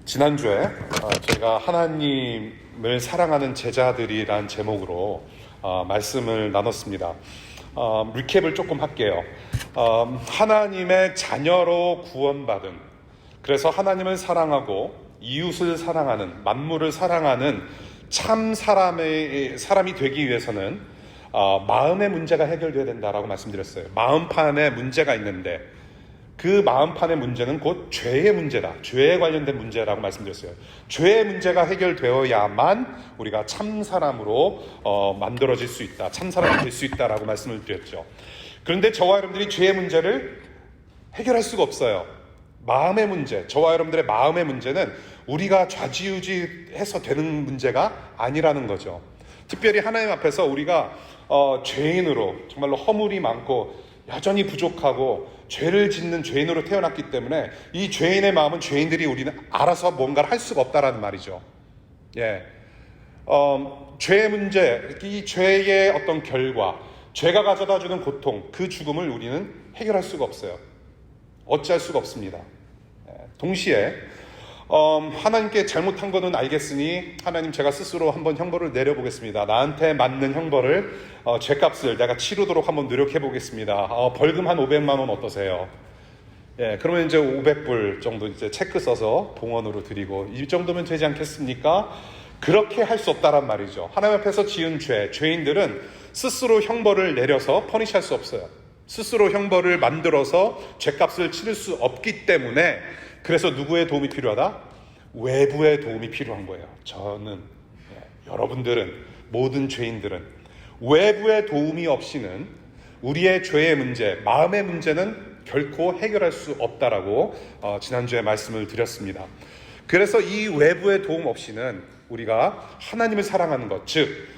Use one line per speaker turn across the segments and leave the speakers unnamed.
지난주에 제가 하나님을 사랑하는 제자들이란 제목으로 말씀을 나눴습니다. 리캡을 조금 할게요. 하나님의 자녀로 구원받은, 그래서 하나님을 사랑하고 이웃을 사랑하는, 만물을 사랑하는 참 사람이 되기 위해서는 마음의 문제가 해결돼야 된다라고 말씀드렸어요. 마음판에 문제가 있는데 그 마음판의 문제는 곧 죄의 문제다. 죄에 관련된 문제라고 말씀드렸어요. 죄의 문제가 해결되어야만 우리가 참 사람으로 만들어질 수 있다. 참 사람이 될 수 있다라고 말씀을 드렸죠. 그런데 저와 여러분들이 죄의 문제를 해결할 수가 없어요. 마음의 문제, 저와 여러분들의 마음의 문제는 우리가 좌지우지해서 되는 문제가 아니라는 거죠. 특별히 하나님 앞에서 우리가 죄인으로, 정말로 허물이 많고 여전히 부족하고 죄를 짓는 죄인으로 태어났기 때문에 이 죄인의 마음은 죄인들이 우리는 알아서 뭔가를 할 수가 없다라는 말이죠. 죄의 문제, 이 죄의 어떤 결과, 죄가 가져다주는 고통, 그 죽음을 우리는 해결할 수가 없어요. 어찌할 수가 없습니다. 동시에 하나님께 잘못한 거는 알겠으니 하나님, 제가 스스로 한번 형벌을 내려보겠습니다. 나한테 맞는 형벌을, 죄값을 내가 치르도록 한번 노력해 보겠습니다. 벌금 한 500만 원 어떠세요? 그러면 이제 500불 정도 이제 체크 써서 봉헌으로 드리고, 이 정도면 되지 않겠습니까? 그렇게 할 수 없다란 말이죠. 하나님 앞에서 지은 죄인들은 스스로 형벌을 내려서 퍼니시할 수 없어요. 스스로 형벌을 만들어서 죄값을 치를 수 없기 때문에, 그래서 누구의 도움이 필요하다? 외부의 도움이 필요한 거예요. 저는, 여러분들은, 모든 죄인들은 외부의 도움이 없이는 우리의 죄의 문제, 마음의 문제는 결코 해결할 수 없다라고 지난주에 말씀을 드렸습니다. 그래서 이 외부의 도움 없이는 우리가 하나님을 사랑하는 것, 즉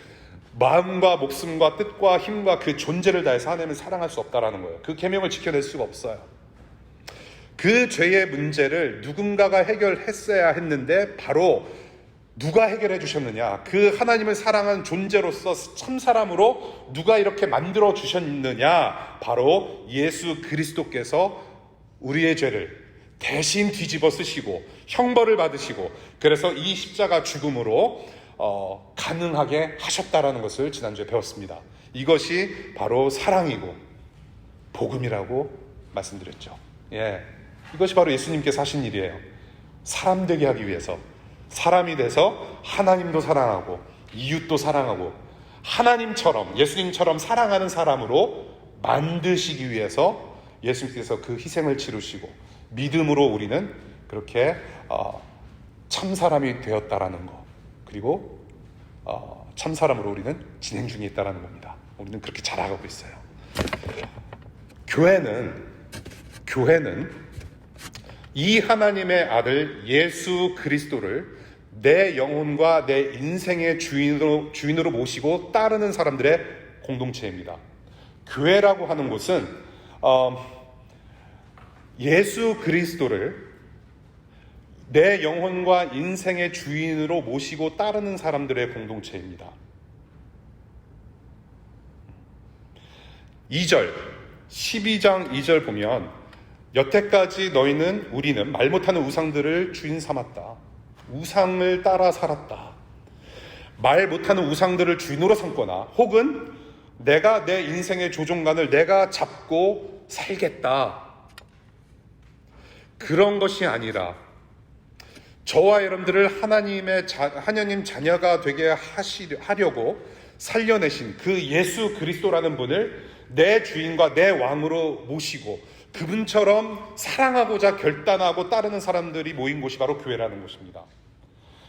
마음과 목숨과 뜻과 힘과 그 존재를 다해서 하나님을 사랑할 수 없다라는 거예요. 그 계명을 지켜낼 수가 없어요. 그 죄의 문제를 누군가가 해결했어야 했는데, 바로 누가 해결해 주셨느냐? 그 하나님을 사랑하는 존재로서 참 사람으로 누가 이렇게 만들어 주셨느냐? 바로 예수 그리스도께서 우리의 죄를 대신 뒤집어 쓰시고 형벌을 받으시고, 그래서 이 십자가 죽음으로 가능하게 하셨다라는 것을 지난주에 배웠습니다. 이것이 바로 사랑이고 복음이라고 말씀드렸죠. 이것이 바로 예수님께서 하신 일이에요. 사람 되게 하기 위해서, 사람이 돼서 하나님도 사랑하고 이웃도 사랑하고 하나님처럼, 예수님처럼 사랑하는 사람으로 만드시기 위해서 예수님께서 그 희생을 치르시고, 믿음으로 우리는 그렇게 참 사람이 되었다라는 거, 그리고 참 사람으로 우리는 진행 중에 있다라는 겁니다. 우리는 그렇게 자라가고 있어요. 교회는 이 하나님의 아들 예수 그리스도를 내 영혼과 내 인생의 주인으로 모시고 따르는 사람들의 공동체입니다. 교회라고 하는 곳은 예수 그리스도를 내 영혼과 인생의 주인으로 모시고 따르는 사람들의 공동체입니다. 2절, 12장 2절 보면, 여태까지 우리는 말 못하는 우상들을 주인 삼았다. 우상을 따라 살았다. 말 못하는 우상들을 주인으로 삼거나, 혹은 내가 내 인생의 조종관을 내가 잡고 살겠다, 그런 것이 아니라 저와 여러분들을 하나님 자녀가 되게 하려고 살려내신 그 예수 그리스도라는 분을 내 주인과 내 왕으로 모시고 그분처럼 사랑하고자 결단하고 따르는 사람들이 모인 곳이 바로 교회라는 곳입니다.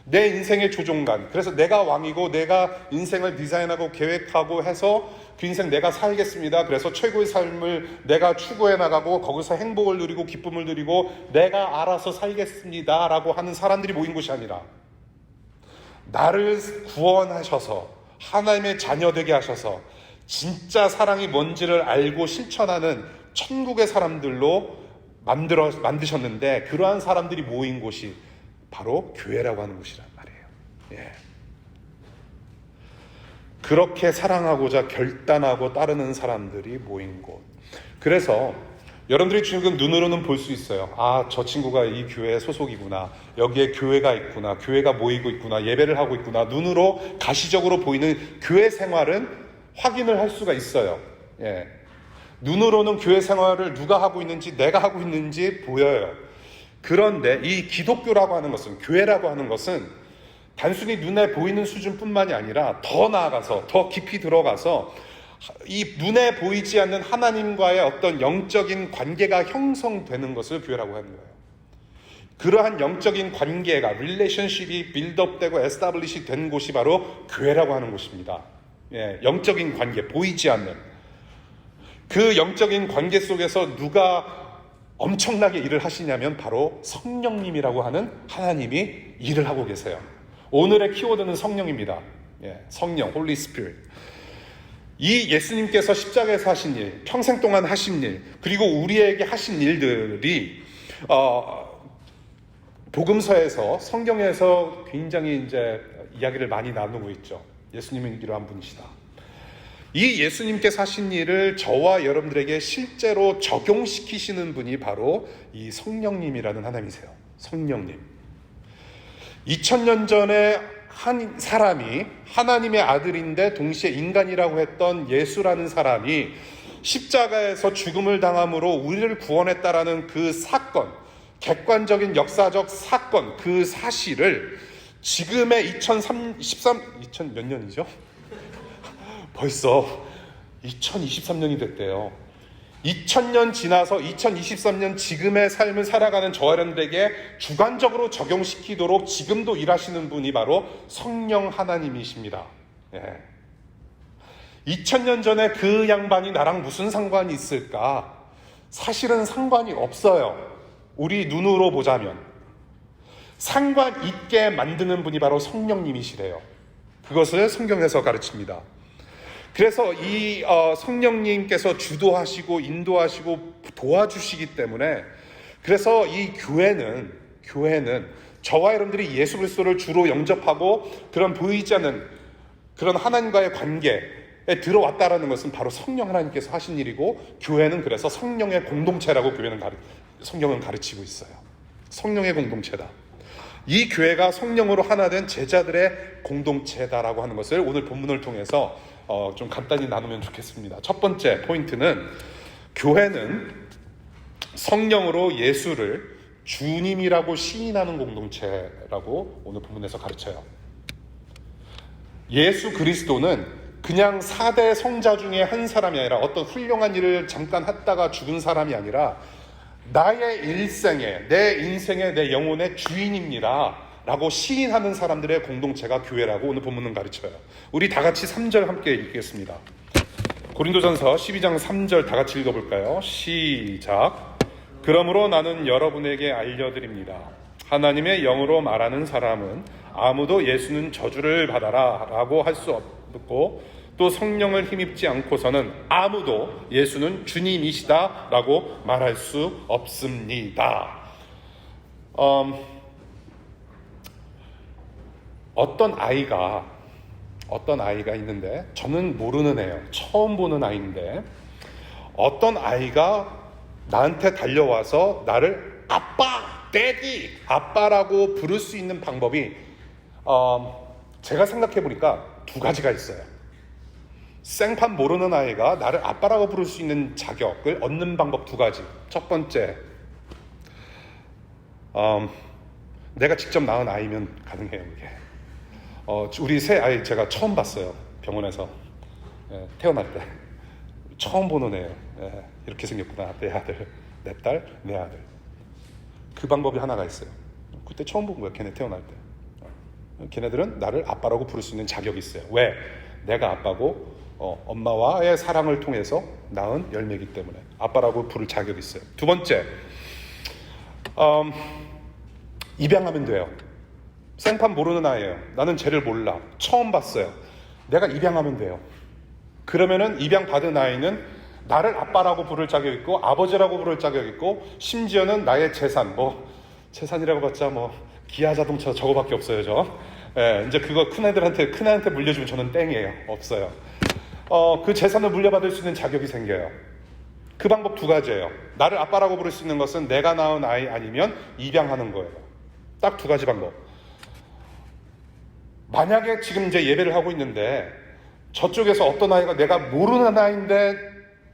내 인생의 조종관, 그래서 내가 왕이고 내가 인생을 디자인하고 계획하고 해서 그 인생 내가 살겠습니다. 그래서 최고의 삶을 내가 추구해 나가고 거기서 행복을 누리고 기쁨을 누리고 내가 알아서 살겠습니다 라고 하는 사람들이 모인 곳이 아니라, 나를 구원하셔서 하나님의 자녀 되게 하셔서 진짜 사랑이 뭔지를 알고 실천하는 천국의 사람들로 만드셨는데, 그러한 사람들이 모인 곳이 바로 교회라고 하는 곳이란 말이에요. 그렇게 사랑하고자 결단하고 따르는 사람들이 모인 곳. 그래서 여러분들이 지금 눈으로는 볼 수 있어요. 아, 저 친구가 이 교회에 소속이구나. 여기에 교회가 있구나. 교회가 모이고 있구나. 예배를 하고 있구나. 눈으로 가시적으로 보이는 교회 생활은 확인을 할 수가 있어요. 예. 눈으로는 교회 생활을 누가 하고 있는지, 내가 하고 있는지 보여요. 그런데 이 기독교라고 하는 것은, 교회라고 하는 것은 단순히 눈에 보이는 수준뿐만이 아니라 더 나아가서, 더 깊이 들어가서 이 눈에 보이지 않는 하나님과의 어떤 영적인 관계가 형성되는 것을 교회라고 하는 거예요. 그러한 영적인 관계가, relationship이 빌드업되고 에스타블리시 된 곳이 바로 교회라고 하는 곳입니다. 예, 영적인 관계, 보이지 않는 그 영적인 관계 속에서 누가 엄청나게 일을 하시냐면 바로 성령님이라고 하는 하나님이 일을 하고 계세요. 오늘의 키워드는 성령입니다. 예, 성령, Holy Spirit. 이 예수님께서 십자가에서 하신 일, 평생 동안 하신 일, 그리고 우리에게 하신 일들이 복음서에서, 성경에서 굉장히 이제 이야기를 많이 나누고 있죠. 예수님은 이러한 분이시다. 이 예수님께서 하신 일을 저와 여러분들에게 실제로 적용시키시는 분이 바로 이 성령님이라는 하나님이세요. 성령님. 2000년 전에 한 사람이, 하나님의 아들인데 동시에 인간이라고 했던 예수라는 사람이 십자가에서 죽음을 당함으로 우리를 구원했다라는 그 사건, 객관적인 역사적 사건, 그 사실을 지금의 2000 몇 년이죠? 벌써 2023년이 됐대요. 2000년 지나서 2023년 지금의 삶을 살아가는 저와 여러분들에게 주관적으로 적용시키도록 지금도 일하시는 분이 바로 성령 하나님이십니다. 예. 2000년 전에 그 양반이 나랑 무슨 상관이 있을까? 사실은 상관이 없어요. 우리 눈으로 보자면. 상관 있게 만드는 분이 바로 성령님이시래요. 그것을 성경에서 가르칩니다. 그래서 이 성령님께서 주도하시고 인도하시고 도와주시기 때문에, 그래서 이 교회는 저와 여러분들이 예수 그리스도를 주로 영접하고 그런 보이지 않는 그런 하나님과의 관계에 들어왔다라는 것은 바로 성령 하나님께서 하신 일이고, 교회는 그래서 성령의 공동체라고 성경은 가르치고 있어요. 성령의 공동체다. 이 교회가 성령으로 하나 된 제자들의 공동체다라고 하는 것을 오늘 본문을 통해서 좀 간단히 나누면 좋겠습니다. 첫 번째 포인트는, 교회는 성령으로 예수를 주님이라고 시인하는 공동체라고 오늘 본문에서 가르쳐요. 예수 그리스도는 그냥 4대 성자 중에 한 사람이 아니라, 어떤 훌륭한 일을 잠깐 했다가 죽은 사람이 아니라 나의 일생에, 내 인생의, 내 영혼의 주인입니다 라고 시인하는 사람들의 공동체가 교회라고 오늘 본문은 가르쳐요. 우리 다 같이 3절 함께 읽겠습니다. 고린도전서 12장 3절 다 같이 읽어볼까요? 시작. 그러므로 나는 여러분에게 알려드립니다. 하나님의 영으로 말하는 사람은 아무도 예수는 저주를 받아라 라고 할 수 없고, 또 성령을 힘입지 않고서는 아무도 예수는 주님이시다 라고 말할 수 없습니다. 어떤 아이가 있는데, 저는 모르는 애예요. 처음 보는 아이인데, 어떤 아이가 나한테 달려와서 나를 아빠, 데디, 아빠라고 부를 수 있는 방법이 제가 생각해 보니까 두 가지가 있어요. 생판 모르는 아이가 나를 아빠라고 부를 수 있는 자격을 얻는 방법 두 가지. 첫 번째, 내가 직접 낳은 아이면 가능해요. 이게 우리 새 아이 제가 처음 봤어요. 병원에서 태어날 때 처음 보는 애예요. 이렇게 생겼구나. 내 아들, 내 딸, 내 아들. 그 방법이 하나가 있어요. 그때 처음 본 거예요. 걔네 태어날 때. 걔네들은 나를 아빠라고 부를 수 있는 자격이 있어요. 왜? 내가 아빠고 엄마와의 사랑을 통해서 낳은 열매이기 때문에 아빠라고 부를 자격이 있어요. 두 번째, 입양하면 돼요. 생판 모르는 아이예요. 나는 쟤를 몰라. 처음 봤어요. 내가 입양하면 돼요. 그러면은 입양 받은 아이는 나를 아빠라고 부를 자격이 있고, 아버지라고 부를 자격이 있고, 심지어는 나의 재산, 재산이라고 봤자 기아 자동차 저거밖에 없어요. 이제 그거 큰애한테 물려주면 저는 땡이에요. 없어요. 그 재산을 물려받을 수 있는 자격이 생겨요. 그 방법 두 가지예요. 나를 아빠라고 부를 수 있는 것은 내가 낳은 아이 아니면 입양하는 거예요. 딱 두 가지 방법. 만약에 지금 이제 예배를 하고 있는데 저쪽에서 어떤 아이가 내가 모르는 아이인데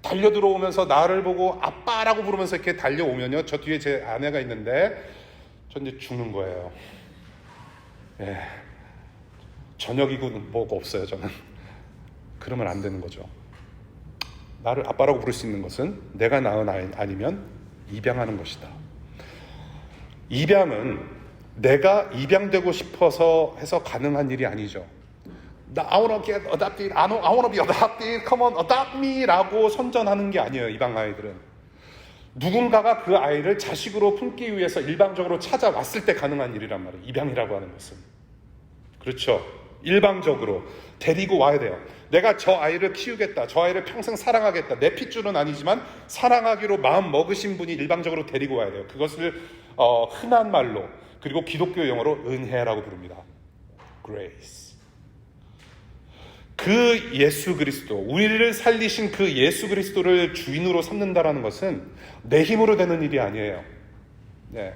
달려 들어오면서 나를 보고 아빠라고 부르면서 이렇게 달려오면요, 저 뒤에 제 아내가 있는데 전 이제 죽는 거예요. 예. 저녁이고 뭐가 없어요, 저는. 그러면 안 되는 거죠. 나를 아빠라고 부를 수 있는 것은 내가 낳은 아이 아니면 입양하는 것이다. 입양은 내가 입양되고 싶어서 해서 가능한 일이 아니죠. I wanna get adopted, I wanna be adopted, come on, adopt me 라고 선전하는 게 아니에요, 입양 아이들은. 누군가가 그 아이를 자식으로 품기 위해서 일방적으로 찾아왔을 때 가능한 일이란 말이에요, 입양이라고 하는 것은. 그렇죠. 일방적으로 데리고 와야 돼요. 내가 저 아이를 키우겠다, 저 아이를 평생 사랑하겠다, 내 핏줄은 아니지만 사랑하기로 마음 먹으신 분이 일방적으로 데리고 와야 돼요. 그것을 흔한 말로, 그리고 기독교 용어로 은혜라고 부릅니다. Grace. 그 예수 그리스도, 우리를 살리신 그 예수 그리스도를 주인으로 삼는다라는 것은 내 힘으로 되는 일이 아니에요. 네.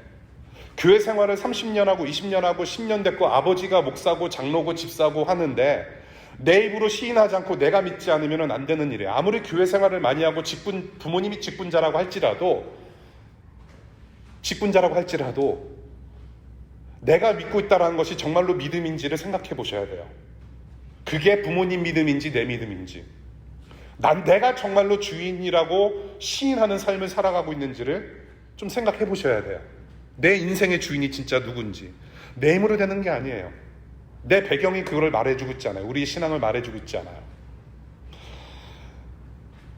교회 생활을 30년 하고 20년 하고 10년 됐고 아버지가 목사고 장로고 집사고 하는데 내 입으로 시인하지 않고 내가 믿지 않으면 안 되는 일이에요. 아무리 교회 생활을 많이 하고 부모님이 직분자라고 할지라도 내가 믿고 있다는 것이 정말로 믿음인지를 생각해 보셔야 돼요. 그게 부모님 믿음인지 내 믿음인지, 내가 정말로 주인이라고 시인하는 삶을 살아가고 있는지를 좀 생각해 보셔야 돼요. 내 인생의 주인이 진짜 누군지. 내 힘으로 되는 게 아니에요. 내 배경이 그걸 말해주고 있잖아요. 우리 신앙을 말해주고 있잖아요.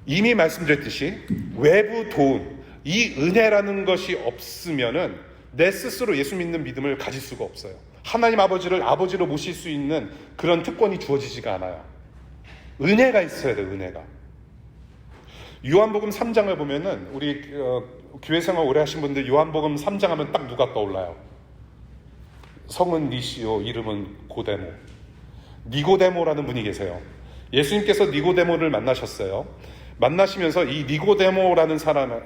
이미 말씀드렸듯이 외부 도움, 이 은혜라는 것이 없으면은 내 스스로 예수 믿는 믿음을 가질 수가 없어요. 하나님 아버지를 아버지로 모실 수 있는 그런 특권이 주어지지가 않아요. 은혜가 있어야 돼요, 은혜가. 요한복음 3장을 보면은 우리 교회 생활 오래 하신 분들 요한복음 3장 하면 딱 누가 떠올라요? 성은 니시오, 이름은 고데모. 니고데모라는 분이 계세요. 예수님께서 니고데모를 만나셨어요. 만나시면서 이 니고데모라는 사람이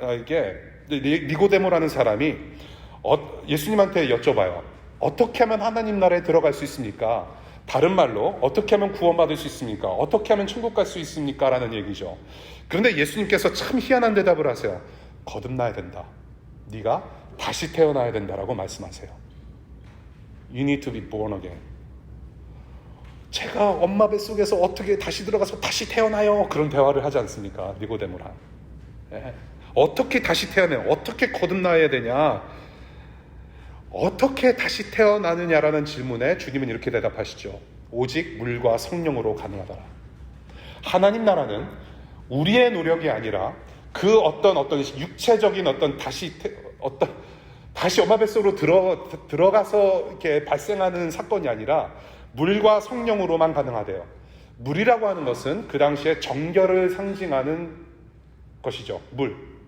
예수님한테 여쭤봐요. 어떻게 하면 하나님 나라에 들어갈 수 있습니까? 다른 말로 어떻게 하면 구원받을 수 있습니까? 어떻게 하면 천국 갈 수 있습니까? 라는 얘기죠. 그런데 예수님께서 참 희한한 대답을 하세요. 거듭나야 된다. 네가 다시 태어나야 된다라고 말씀하세요. You need to be born again. 제가 엄마 뱃속에서 어떻게 다시 들어가서 다시 태어나요? 그런 대화를 하지 않습니까? 니고데모랑. 어떻게 다시 태어나요? 어떻게 거듭나야 되냐? 어떻게 다시 태어나느냐라는 질문에 주님은 이렇게 대답하시죠. 오직 물과 성령으로 가능하더라. 하나님 나라는 우리의 노력이 아니라 그 어떤 육체적인 다시 엄마 뱃속으로 들어가서 이렇게 발생하는 사건이 아니라 물과 성령으로만 가능하대요. 물이라고 하는 것은 그 당시에 정결을 상징하는 것이죠.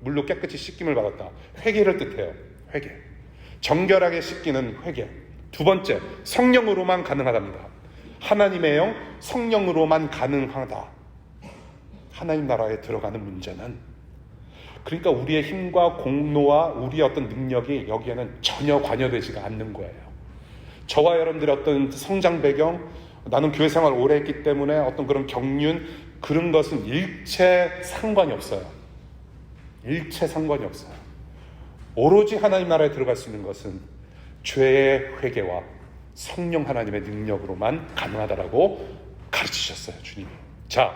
물로 깨끗이 씻김을 받았다. 회개를 뜻해요. 회개. 정결하게 씻기는 회개. 두 번째, 성령으로만 가능하답니다. 하나님의 영, 성령으로만 가능하다. 하나님 나라에 들어가는 문제는, 그러니까 우리의 힘과 공로와 우리의 어떤 능력이 여기에는 전혀 관여되지가 않는 거예요. 저와 여러분들의 어떤 성장 배경, 나는 교회 생활 오래 했기 때문에 어떤 그런 경륜, 그런 것은 일체 상관이 없어요. 일체 상관이 없어요. 오로지 하나님 나라에 들어갈 수 있는 것은 죄의 회개와 성령 하나님의 능력으로만 가능하다라고 가르치셨어요, 주님이. 자,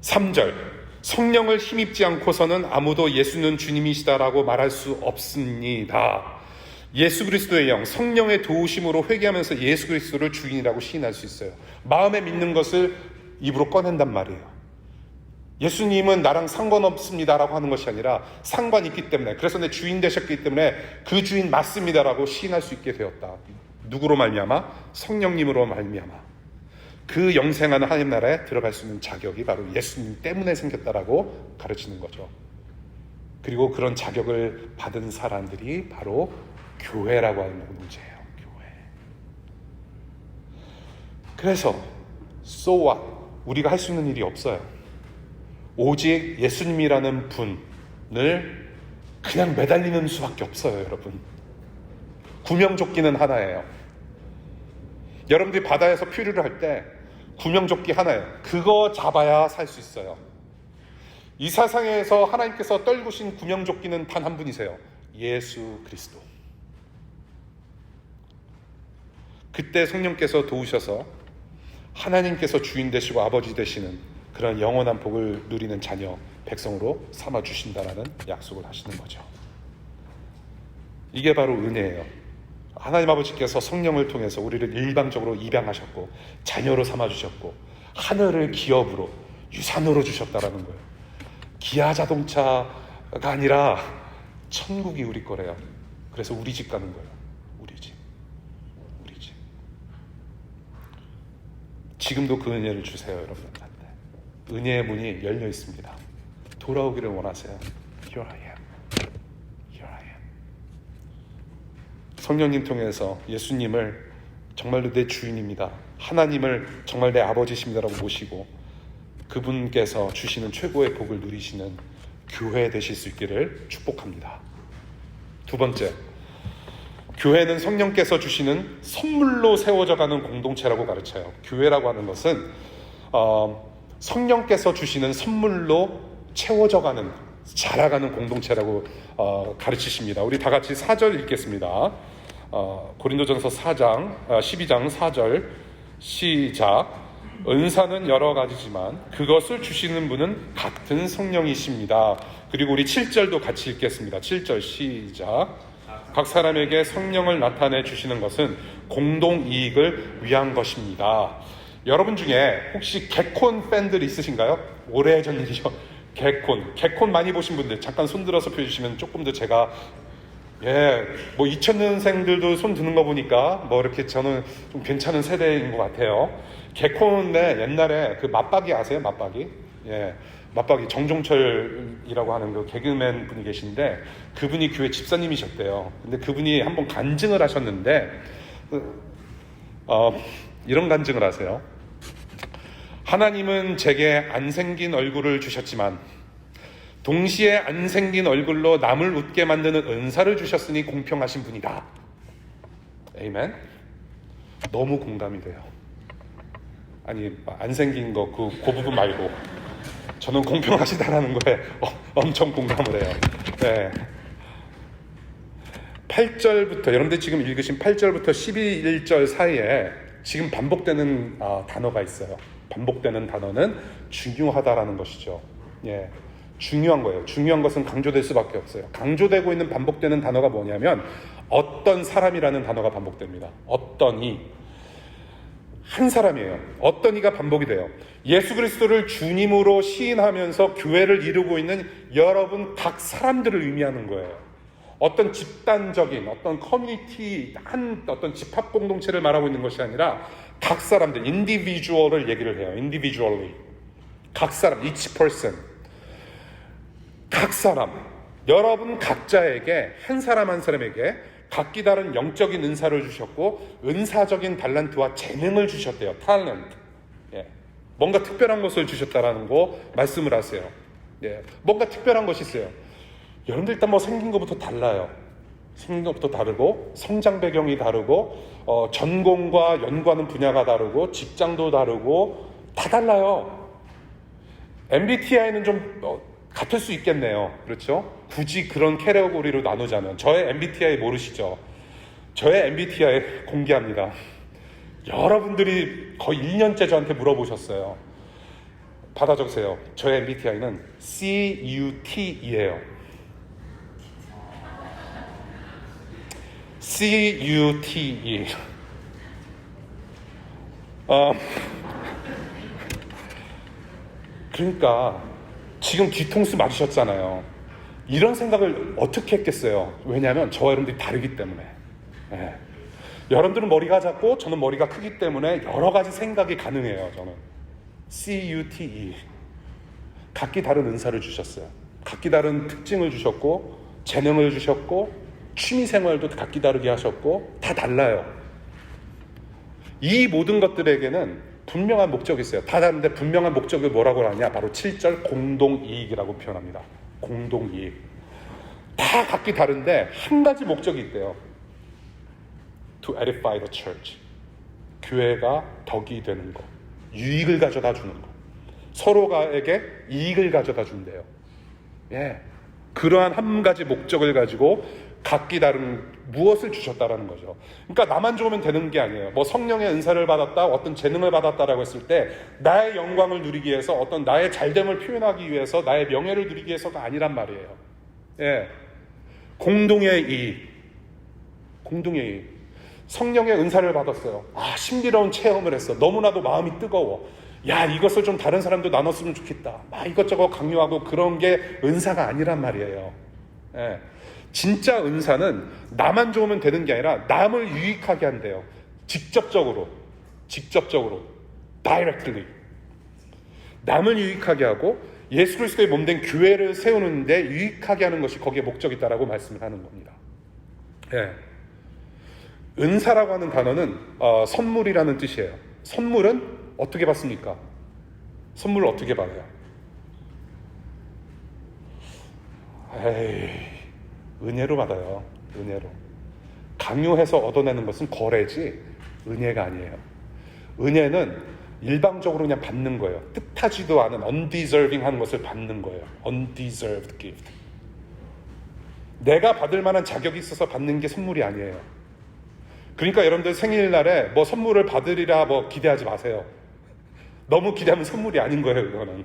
3절. 성령을 힘입지 않고서는 아무도 예수는 주님이시다라고 말할 수 없습니다. 예수 그리스도의 영, 성령의 도우심으로 회개하면서 예수 그리스도를 주인이라고 시인할 수 있어요. 마음에 믿는 것을 입으로 꺼낸단 말이에요. 예수님은 나랑 상관없습니다라고 하는 것이 아니라 상관 있기 때문에, 그래서 내 주인 되셨기 때문에 그 주인 맞습니다라고 시인할 수 있게 되었다. 누구로 말미암아? 성령님으로 말미암아. 그 영생하는 하나님 나라에 들어갈 수 있는 자격이 바로 예수님 때문에 생겼다라고 가르치는 거죠. 그리고 그런 자격을 받은 사람들이 바로 교회라고 하는 문제예요. 교회. 그래서 so what? 우리가 할 수 있는 일이 없어요. 오직 예수님이라는 분을 그냥 매달리는 수밖에 없어요, 여러분. 구명조끼는 하나예요. 여러분들이 바다에서 표류를 할 때 구명조끼 하나예요. 그거 잡아야 살 수 있어요. 이 세상에서 하나님께서 떨구신 구명조끼는 단 한 분이세요. 예수 그리스도. 그때 성령께서 도우셔서 하나님께서 주인 되시고 아버지 되시는 그런 영원한 복을 누리는 자녀, 백성으로 삼아주신다라는 약속을 하시는 거죠. 이게 바로 은혜예요. 하나님 아버지께서 성령을 통해서 우리를 일방적으로 입양하셨고 자녀로 삼아주셨고 하늘을 기업으로 유산으로 주셨다라는 거예요. 기아 자동차가 아니라 천국이 우리 거래요. 그래서 우리 집 가는 거예요. 우리 집. 지금도 그 은혜를 주세요, 여러분한테. 은혜의 문이 열려 있습니다. 돌아오기를 원하세요. Here I am. Here I am. 성령님 통해서 예수님을 정말로 내 주인입니다, 하나님을 정말 내 아버지십니다라고 모시고 그분께서 주시는 최고의 복을 누리시는 교회 되실 수 있기를 축복합니다. 두 번째, 교회는 성령께서 주시는 선물로 세워져 가는 공동체라고 가르쳐요. 교회라고 하는 것은 성령께서 주시는 선물로 채워져 가는, 자라가는 공동체라고 가르치십니다. 우리 다 같이 4절 읽겠습니다. 고린도전서 12장 4절 시작. 은사는 여러 가지지만 그것을 주시는 분은 같은 성령이십니다. 그리고 우리 7절도 같이 읽겠습니다. 7절 시작. 각 사람에게 성령을 나타내 주시는 것은 공동 이익을 위한 것입니다. 여러분 중에 혹시 개콘 팬들 있으신가요? 오래전 일이죠. 개콘 많이 보신 분들 잠깐 손 들어서 펴주시면 조금 더 제가 2000년생들도 손 드는 거 보니까 이렇게 저는 좀 괜찮은 세대인 것 같아요. 개콘에 옛날에 그 맞박이 아세요? 맞박이? 맞박이 정종철이라고 하는 그 개그맨 분이 계신데 그분이 교회 집사님이셨대요. 근데 그분이 한번 간증을 하셨는데 이런 간증을 하세요. 하나님은 제게 안 생긴 얼굴을 주셨지만 동시에 안 생긴 얼굴로 남을 웃게 만드는 은사를 주셨으니 공평하신 분이다. 에이멘. 너무 공감이 돼요. 아니 안 생긴 거 그 부분 말고 저는 공평하시다라는 거에 엄청 공감을 해요. 네. 8절부터 여러분들 지금 읽으신 8절부터 11절 사이에 지금 반복되는 단어가 있어요. 반복되는 단어는 중요하다라는 것이죠. 중요한 거예요. 중요한 것은 강조될 수밖에 없어요. 강조되고 있는 반복되는 단어가 뭐냐면 어떤 사람이라는 단어가 반복됩니다. 어떤 이. 한 사람이에요. 어떤 이가 반복이 돼요. 예수 그리스도를 주님으로 시인하면서 교회를 이루고 있는 여러분 각 사람들을 의미하는 거예요. 어떤 집단적인 어떤 커뮤니티 어떤 집합 공동체를 말하고 있는 것이 아니라 각 사람들, 인디비주얼을 얘기를 해요. individually. 각 사람, each person. 각 사람, 여러분 각자에게 한 사람 한 사람에게 각기 다른 영적인 은사를 주셨고 은사적인 달란트와 재능을 주셨대요. 탤런트. 뭔가 특별한 것을 주셨다라는 거 말씀을 하세요. 뭔가 특별한 것이 있어요. 여러분들 일단 생긴 것부터 달라요. 생긴 것부터 다르고 성장 배경이 다르고 전공과 연구하는 분야가 다르고 직장도 다르고 다 달라요. MBTI는 좀 같을 수 있겠네요. 그렇죠? 굳이 그런 캐테고리로 나누자면 저의 MBTI 모르시죠? 저의 MBTI 공개합니다. 여러분들이 거의 1년째 저한테 물어보셨어요. 받아 적으세요. 저의 MBTI는 CUT이에요. CUTE. 그러니까 지금 뒤통수 맞으셨잖아요. 이런 생각을 어떻게 했겠어요? 왜냐하면 저와 여러분들이 다르기 때문에. 여러분들은 머리가 작고 저는 머리가 크기 때문에 여러 가지 생각이 가능해요. 저는 CUTE. 각기 다른 은사를 주셨어요. 각기 다른 특징을 주셨고 재능을 주셨고 취미생활도 각기 다르게 하셨고 다 달라요. 이 모든 것들에게는 분명한 목적이 있어요. 다 다른데 분명한 목적을 뭐라고 하냐? 바로 7절 공동이익이라고 표현합니다. 공동이익. 다 각기 다른데 한 가지 목적이 있대요. To edify the church. 교회가 덕이 되는 거. 유익을 가져다 주는 거. 서로가에게 이익을 가져다 준대요. 예. 그러한 한 가지 목적을 가지고 각기 다른 무엇을 주셨다라는 거죠. 그러니까 나만 좋으면 되는 게 아니에요. 뭐 성령의 은사를 받았다, 어떤 재능을 받았다라고 했을 때 나의 영광을 누리기 위해서, 어떤 나의 잘됨을 표현하기 위해서, 나의 명예를 누리기 위해서가 아니란 말이에요. 예. 공동의 이익. 공동의 이익. 성령의 은사를 받았어요. 신비로운 체험을 했어. 너무나도 마음이 뜨거워. 야, 이것을 좀 다른 사람도 나눴으면 좋겠다. 막 이것저것 강요하고 그런 게 은사가 아니란 말이에요. 예. 진짜 은사는 나만 좋으면 되는 게 아니라 남을 유익하게 한대요. 직접적으로. directly. 남을 유익하게 하고 예수 그리스도의 몸된 교회를 세우는데 유익하게 하는 것이 거기에 목적이 있다라고 말씀을 하는 겁니다. 예. 은사라고 하는 단어는 선물이라는 뜻이에요. 선물은 어떻게 받습니까? 선물을 어떻게 받아요? 은혜로 받아요. 은혜로. 강요해서 얻어내는 것은 거래지 은혜가 아니에요. 은혜는 일방적으로 그냥 받는 거예요. 뜻하지도 않은 undeserving 하는 것을 받는 거예요. undeserved gift. 내가 받을 만한 자격이 있어서 받는 게 선물이 아니에요. 그러니까 여러분들 생일날에 뭐 선물을 받으리라 뭐 기대하지 마세요. 너무 기대하면 선물이 아닌 거예요. 그거는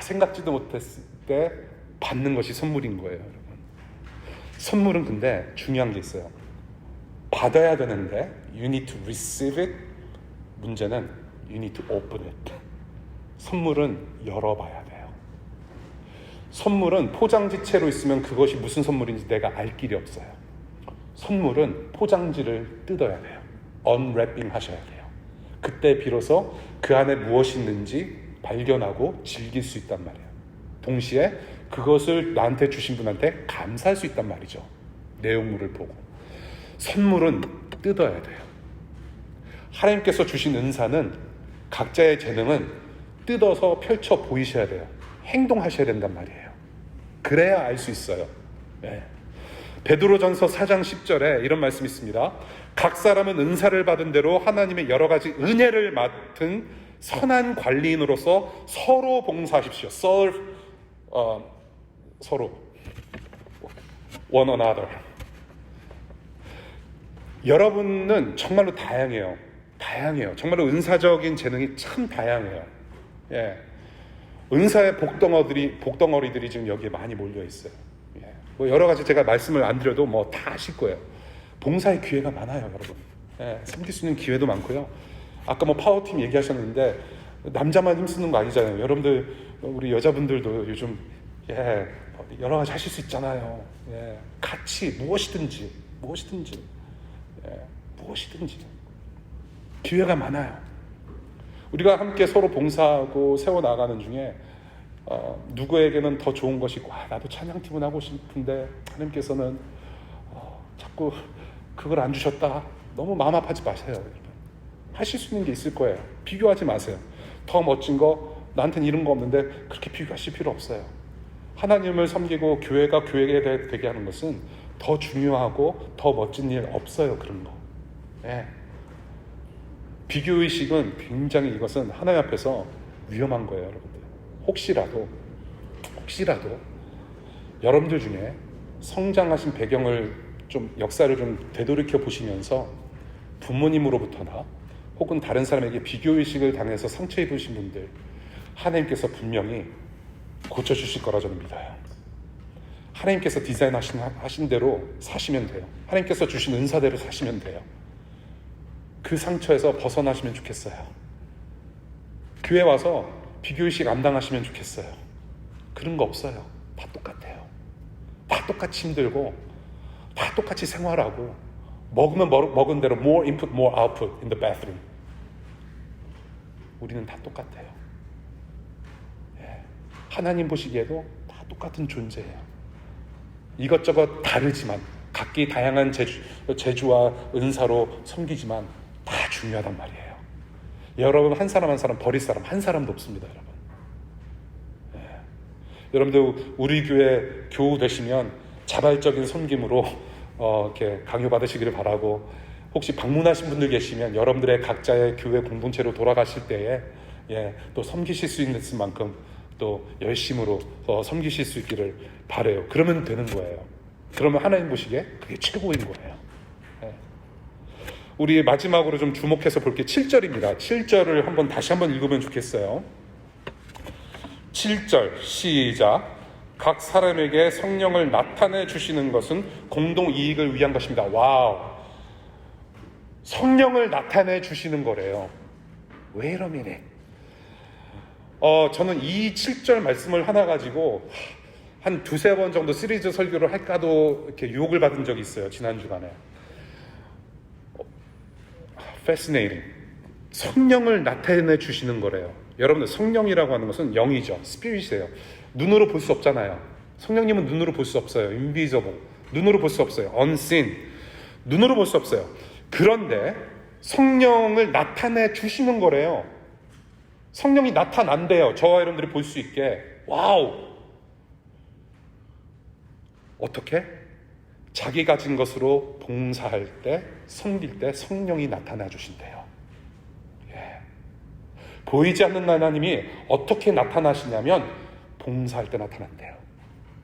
생각지도 못했을 때 받는 것이 선물인 거예요. 여러분. 선물은 근데 중요한 게 있어요. 받아야 되는데 you need to receive it. 문제는 you need to open it. 선물은 열어봐야 돼요. 선물은 포장지채로 있으면 그것이 무슨 선물인지 내가 알 길이 없어요. 선물은 포장지를 뜯어야 돼요. unwrapping 하셔야 돼요. 그때 비로소 그 안에 무엇이 있는지 발견하고 즐길 수 있단 말이에요. 동시에 그것을 나한테 주신 분한테 감사할 수 있단 말이죠. 내용물을 보고. 선물은 뜯어야 돼요. 하나님께서 주신 은사는 각자의 재능은 뜯어서 펼쳐 보이셔야 돼요. 행동하셔야 된단 말이에요. 그래야 알 수 있어요. 네. 베드로전서 4장 10절에 이런 말씀이 있습니다. 각 사람은 은사를 받은 대로 하나님의 여러 가지 은혜를 맡은 선한 관리인으로서 서로 봉사하십시오. 서로 one another. 여러분은 정말로 다양해요. 정말로 은사적인 재능이 참 다양해요. 예. 은사의 복덩어리들이 지금 여기에 많이 몰려 있어요. 예. 뭐 여러 가지 제가 말씀을 안 드려도 뭐 다 아실 거예요. 봉사의 기회가 많아요, 여러분. 예. 섬길 수 있는 기회도 많고요. 아까 뭐 파워팀 얘기하셨는데 남자만 힘쓰는 거 아니잖아요. 여러분들, 우리 여자분들도 요즘 여러 가지 하실 수 있잖아요. 예. 같이 무엇이든지 기회가 많아요. 우리가 함께 서로 봉사하고 세워나가는 중에 누구에게는 더 좋은 것이 있고 나도 찬양팀은 하고 싶은데 하나님께서는 자꾸 그걸 안 주셨다. 너무 마음 아파하지 마세요. 여러분. 하실 수 있는 게 있을 거예요. 비교하지 마세요. 더 멋진 거 나한테는 이런 거 없는데 그렇게 비교하실 필요 없어요. 하나님을 섬기고 교회가 교회가 되게 하는 것은 더 중요하고 더 멋진 일 없어요. 그런 거. 네. 비교의식은 굉장히 이것은 하나님 앞에서 위험한 거예요. 여러분들. 혹시라도 여러분들 중에 성장하신 배경을 좀 역사를 좀 되돌이켜 보시면서 부모님으로부터나 혹은 다른 사람에게 비교의식을 당해서 상처 입으신 분들 하나님께서 고쳐주실 거라 저는 믿어요. 하나님께서 디자인하신 대로 사시면 돼요. 하나님께서 주신 은사대로 사시면 돼요. 그 상처에서 벗어나시면 좋겠어요. 교회 와서 비교의식 안 당하시면 좋겠어요. 그런 거 없어요. 다 똑같아요. 다 똑같이 힘들고 다 똑같이 생활하고 먹으면 먹은 대로 more input, more output in the bathroom. 우리는 다 똑같아요. 하나님 보시기에도 다 똑같은 존재예요. 이것저것 다르지만 각기 다양한 재주와 은사로 섬기지만 다 중요하단 말이에요. 여러분 한 사람 한 사람 버릴 사람 한 사람도 없습니다, 여러분. 여러분들 우리 교회 교우 되시면 자발적인 섬김으로 이렇게 강요 받으시기를 바라고, 혹시 방문하신 분들 계시면 여러분들의 각자의 교회 공동체로 돌아가실 때에 또 섬기실 수 있는 만큼 또 열심으로 섬기실 수 있기를 바라요. 그러면 되는 거예요. 그러면 하나님 보시기에 그게 최고인 거예요. 우리 마지막으로 좀 주목해서 볼 게 7절입니다. 7절을 다시 한번 읽으면 좋겠어요. 7절 시작. 각 사람에게 성령을 나타내 주시는 것은 공동 이익을 위한 것입니다. 와우. 성령을 나타내 주시는 거래요. Wait a minute. 저는 이 7절 말씀을 하나 가지고 한 두세 번 정도 시리즈 설교를 할까도 이렇게 유혹을 받은 적이 있어요. 지난 주간에. Fascinating. 성령을 나타내 주시는 거래요. 여러분들 성령이라고 하는 것은 영이죠. 스피릿이에요. 눈으로 볼 수 없잖아요. 성령님은 눈으로 볼 수 없어요. Invisible. 눈으로 볼 수 없어요. Unseen. 눈으로 볼 수 없어요. 그런데 성령을 나타내 주시는 거래요. 성령이 나타난대요. 저와 여러분들이 볼 수 있게. 와우. 어떻게? 자기 가진 것으로 봉사할 때, 섬길 때 성령이 나타나 주신대요. 보이지 않는 하나님이 어떻게 나타나시냐면 봉사할 때 나타난대요.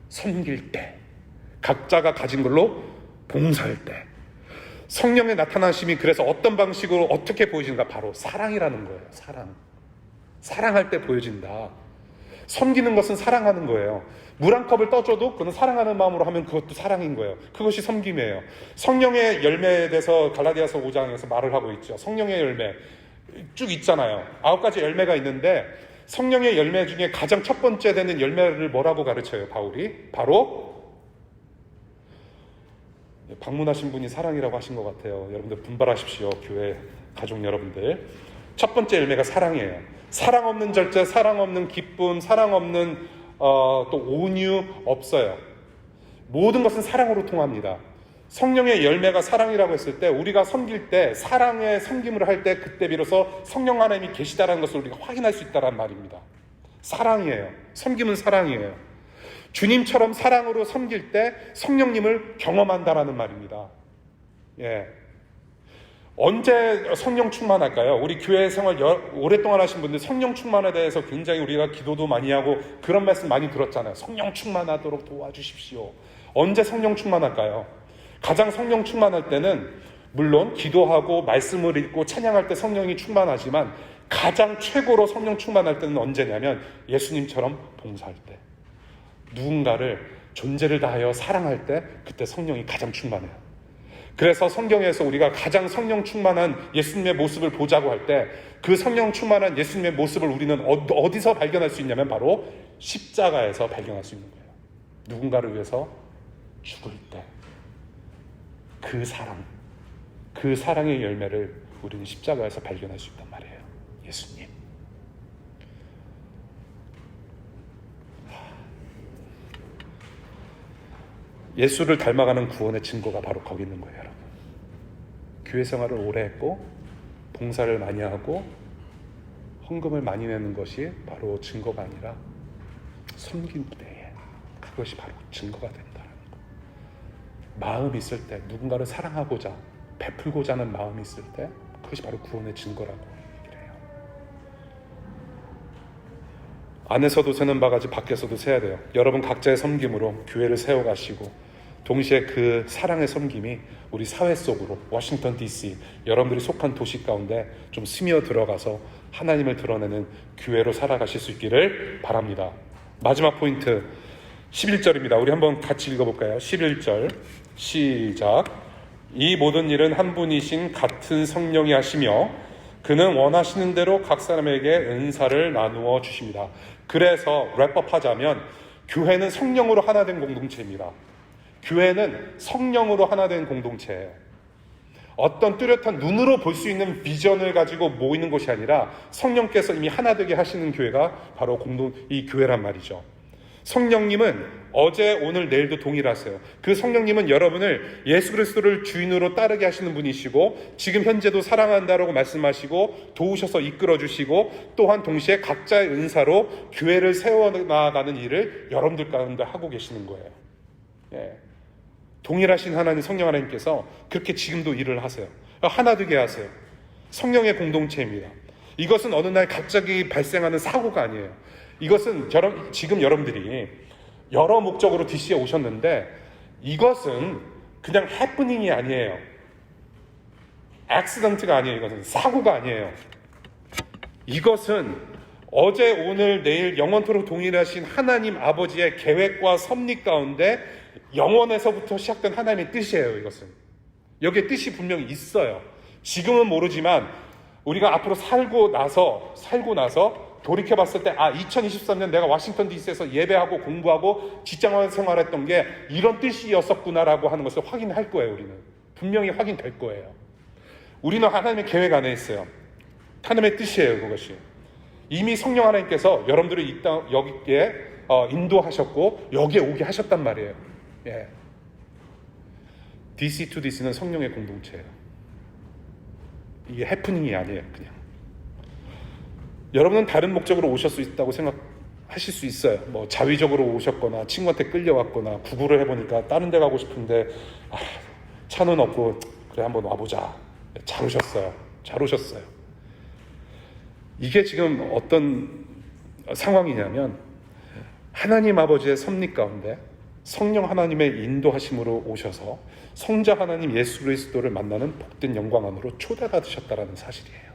섬길 때, 각자가 가진 걸로 봉사할 때. 성령의 나타나심이 그래서 어떤 방식으로 어떻게 보여지는가? 바로 사랑이라는 거예요. 사랑할 때 보여진다. 섬기는 것은 사랑하는 거예요. 물 한 컵을 떠줘도 그건 사랑하는 마음으로 하면 그것도 사랑인 거예요. 그것이 섬김이에요. 성령의 열매에 대해서 갈라디아서 5장에서 말을 하고 있죠. 성령의 열매 쭉 있잖아요. 9가지 열매가 있는데 성령의 열매 중에 가장 첫 번째 되는 열매를 뭐라고 가르쳐요, 바울이? 바로 방문하신 분이 사랑이라고 하신 것 같아요. 여러분들 분발하십시오. 교회 가족 여러분들. 첫 번째 열매가 사랑이에요. 사랑 없는 절제, 사랑 없는 기쁨, 사랑 없는 또 온유 없어요. 모든 것은 사랑으로 통합니다. 성령의 열매가 사랑이라고 했을 때 우리가 섬길 때, 사랑의 섬김을 할 때 그때 비로소 성령 하나님이 계시다라는 것을 우리가 확인할 수 있다는 말입니다. 사랑이에요. 섬김은 사랑이에요. 주님처럼 사랑으로 섬길 때 성령님을 경험한다라는 말입니다. 언제 성령 충만할까요? 우리 교회 생활 오랫동안 하신 분들 성령 충만에 대해서 굉장히 우리가 기도도 많이 하고 그런 말씀 많이 들었잖아요. 성령 충만하도록 도와주십시오. 언제 성령 충만할까요? 가장 성령 충만할 때는 물론 기도하고 말씀을 읽고 찬양할 때 성령이 충만하지만 가장 최고로 성령 충만할 때는 언제냐면 예수님처럼 봉사할 때, 누군가를 존재를 다하여 사랑할 때, 그때 성령이 가장 충만해요. 그래서 성경에서 우리가 가장 성령 충만한 예수님의 모습을 보자고 할 때 그 성령 충만한 예수님의 모습을 우리는 어디서 발견할 수 있냐면 바로 십자가에서 발견할 수 있는 거예요. 누군가를 위해서 죽을 때 그 사랑, 그 사랑의 열매를 우리는 십자가에서 발견할 수 있단 말이에요. 예수님. 예수를 닮아가는 구원의 증거가 바로 거기 있는 거예요, 여러분. 교회 생활을 오래 했고 봉사를 많이 하고 헌금을 많이 내는 것이 바로 증거가 아니라 섬길 때에 그것이 바로 증거가 된다는 거. 마음이 있을 때, 누군가를 사랑하고자 베풀고자 하는 마음이 있을 때 그것이 바로 구원의 증거라고 얘기를 해요. 안에서도 세는 바가지 밖에서도 세야 돼요. 여러분 각자의 섬김으로 교회를 세워가시고 동시에 그 사랑의 섬김이 우리 사회 속으로 워싱턴 DC, 여러분들이 속한 도시 가운데 좀 스며 들어가서 하나님을 드러내는 교회로 살아가실 수 있기를 바랍니다. 마지막 포인트 11절입니다. 우리 한번 같이 읽어볼까요? 11절 시작. 이 모든 일은 한 분이신 같은 성령이 하시며 그는 원하시는 대로 각 사람에게 은사를 나누어 주십니다. 그래서 랩업하자면 교회는 성령으로 하나 된 공동체입니다. 교회는 성령으로 하나 된 공동체예요. 어떤 뚜렷한 눈으로 볼 수 있는 비전을 가지고 모이는 것이 아니라 성령께서 이미 하나 되게 하시는 교회가 바로 이 교회란 말이죠. 성령님은 어제, 오늘, 내일도 동일하세요. 그 성령님은 여러분을 예수 그리스도를 주인으로 따르게 하시는 분이시고 지금 현재도 사랑한다라고 말씀하시고 도우셔서 이끌어주시고 또한 동시에 각자의 은사로 교회를 세워나가는 일을 여러분들 가운데 하고 계시는 거예요. 예. 동일하신 하나님, 성령 하나님께서 그렇게 지금도 일을 하세요. 하나 되게 하세요. 성령의 공동체입니다. 이것은 어느 날 갑자기 발생하는 사고가 아니에요. 이것은 지금 여러분들이 여러 목적으로 DC에 오셨는데 이것은 그냥 해프닝이 아니에요. 액시던트가 아니에요. 이것은 사고가 아니에요. 이것은 어제, 오늘, 내일 영원토록 동일하신 하나님 아버지의 계획과 섭리 가운데 영원에서부터 시작된 하나님의 뜻이에요. 이것은 여기에 뜻이 분명히 있어요. 지금은 모르지만 우리가 앞으로 살고 나서 돌이켜봤을 때 2023년 내가 워싱턴 DC에서 예배하고 공부하고 직장 생활했던 게 이런 뜻이었었구나라고 하는 것을 확인할 거예요. 우리는 분명히 확인될 거예요. 우리는 하나님의 계획 안에 있어요. 하나님의 뜻이에요. 그것이 이미 성령 하나님께서 여러분들을 이 땅 여기에 인도하셨고 여기에 오게 하셨단 말이에요. 예. DC2DC는 성령의 공동체예요. 이게 해프닝이 아니에요. 그냥 여러분은 다른 목적으로 오실 수 있다고 생각하실 수 있어요. 뭐 자위적으로 오셨거나 친구한테 끌려왔거나 구글을 해보니까 다른 데 가고 싶은데 차는 없고 그래 한번 와보자. 잘 오셨어요. 이게 지금 어떤 상황이냐면 하나님 아버지의 섭리 가운데 성령 하나님의 인도하심으로 오셔서 성자 하나님 예수 그리스도를 만나는 복된 영광 안으로 초대받으셨다라는 사실이에요.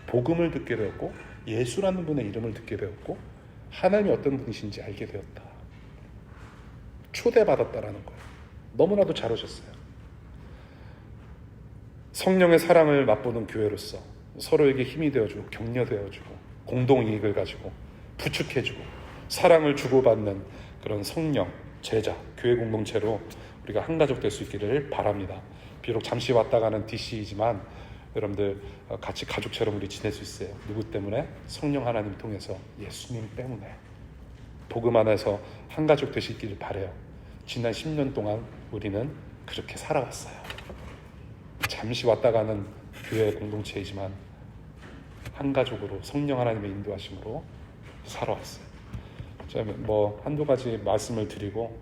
복음을 듣게 되었고 예수라는 분의 이름을 듣게 되었고 하나님이 어떤 분이신지 알게 되었다. 초대받았다라는 거예요. 너무나도 잘 오셨어요. 성령의 사랑을 맛보는 교회로서 서로에게 힘이 되어주고 격려되어주고 공동이익을 가지고 부축해주고 사랑을 주고받는 그런 성령, 제자, 교회 공동체로 우리가 한 가족 될 수 있기를 바랍니다. 비록 잠시 왔다 가는 DC이지만 여러분들 같이 가족처럼 우리 지낼 수 있어요. 누구 때문에? 성령 하나님 통해서 예수님 때문에 복음 안에서 한 가족 되시기를 바라요. 지난 10년 동안 우리는 그렇게 살아왔어요. 잠시 왔다 가는 교회 공동체이지만 한 가족으로 성령 하나님의 인도하심으로 살아왔어요. 제가 한두 가지 말씀을 드리고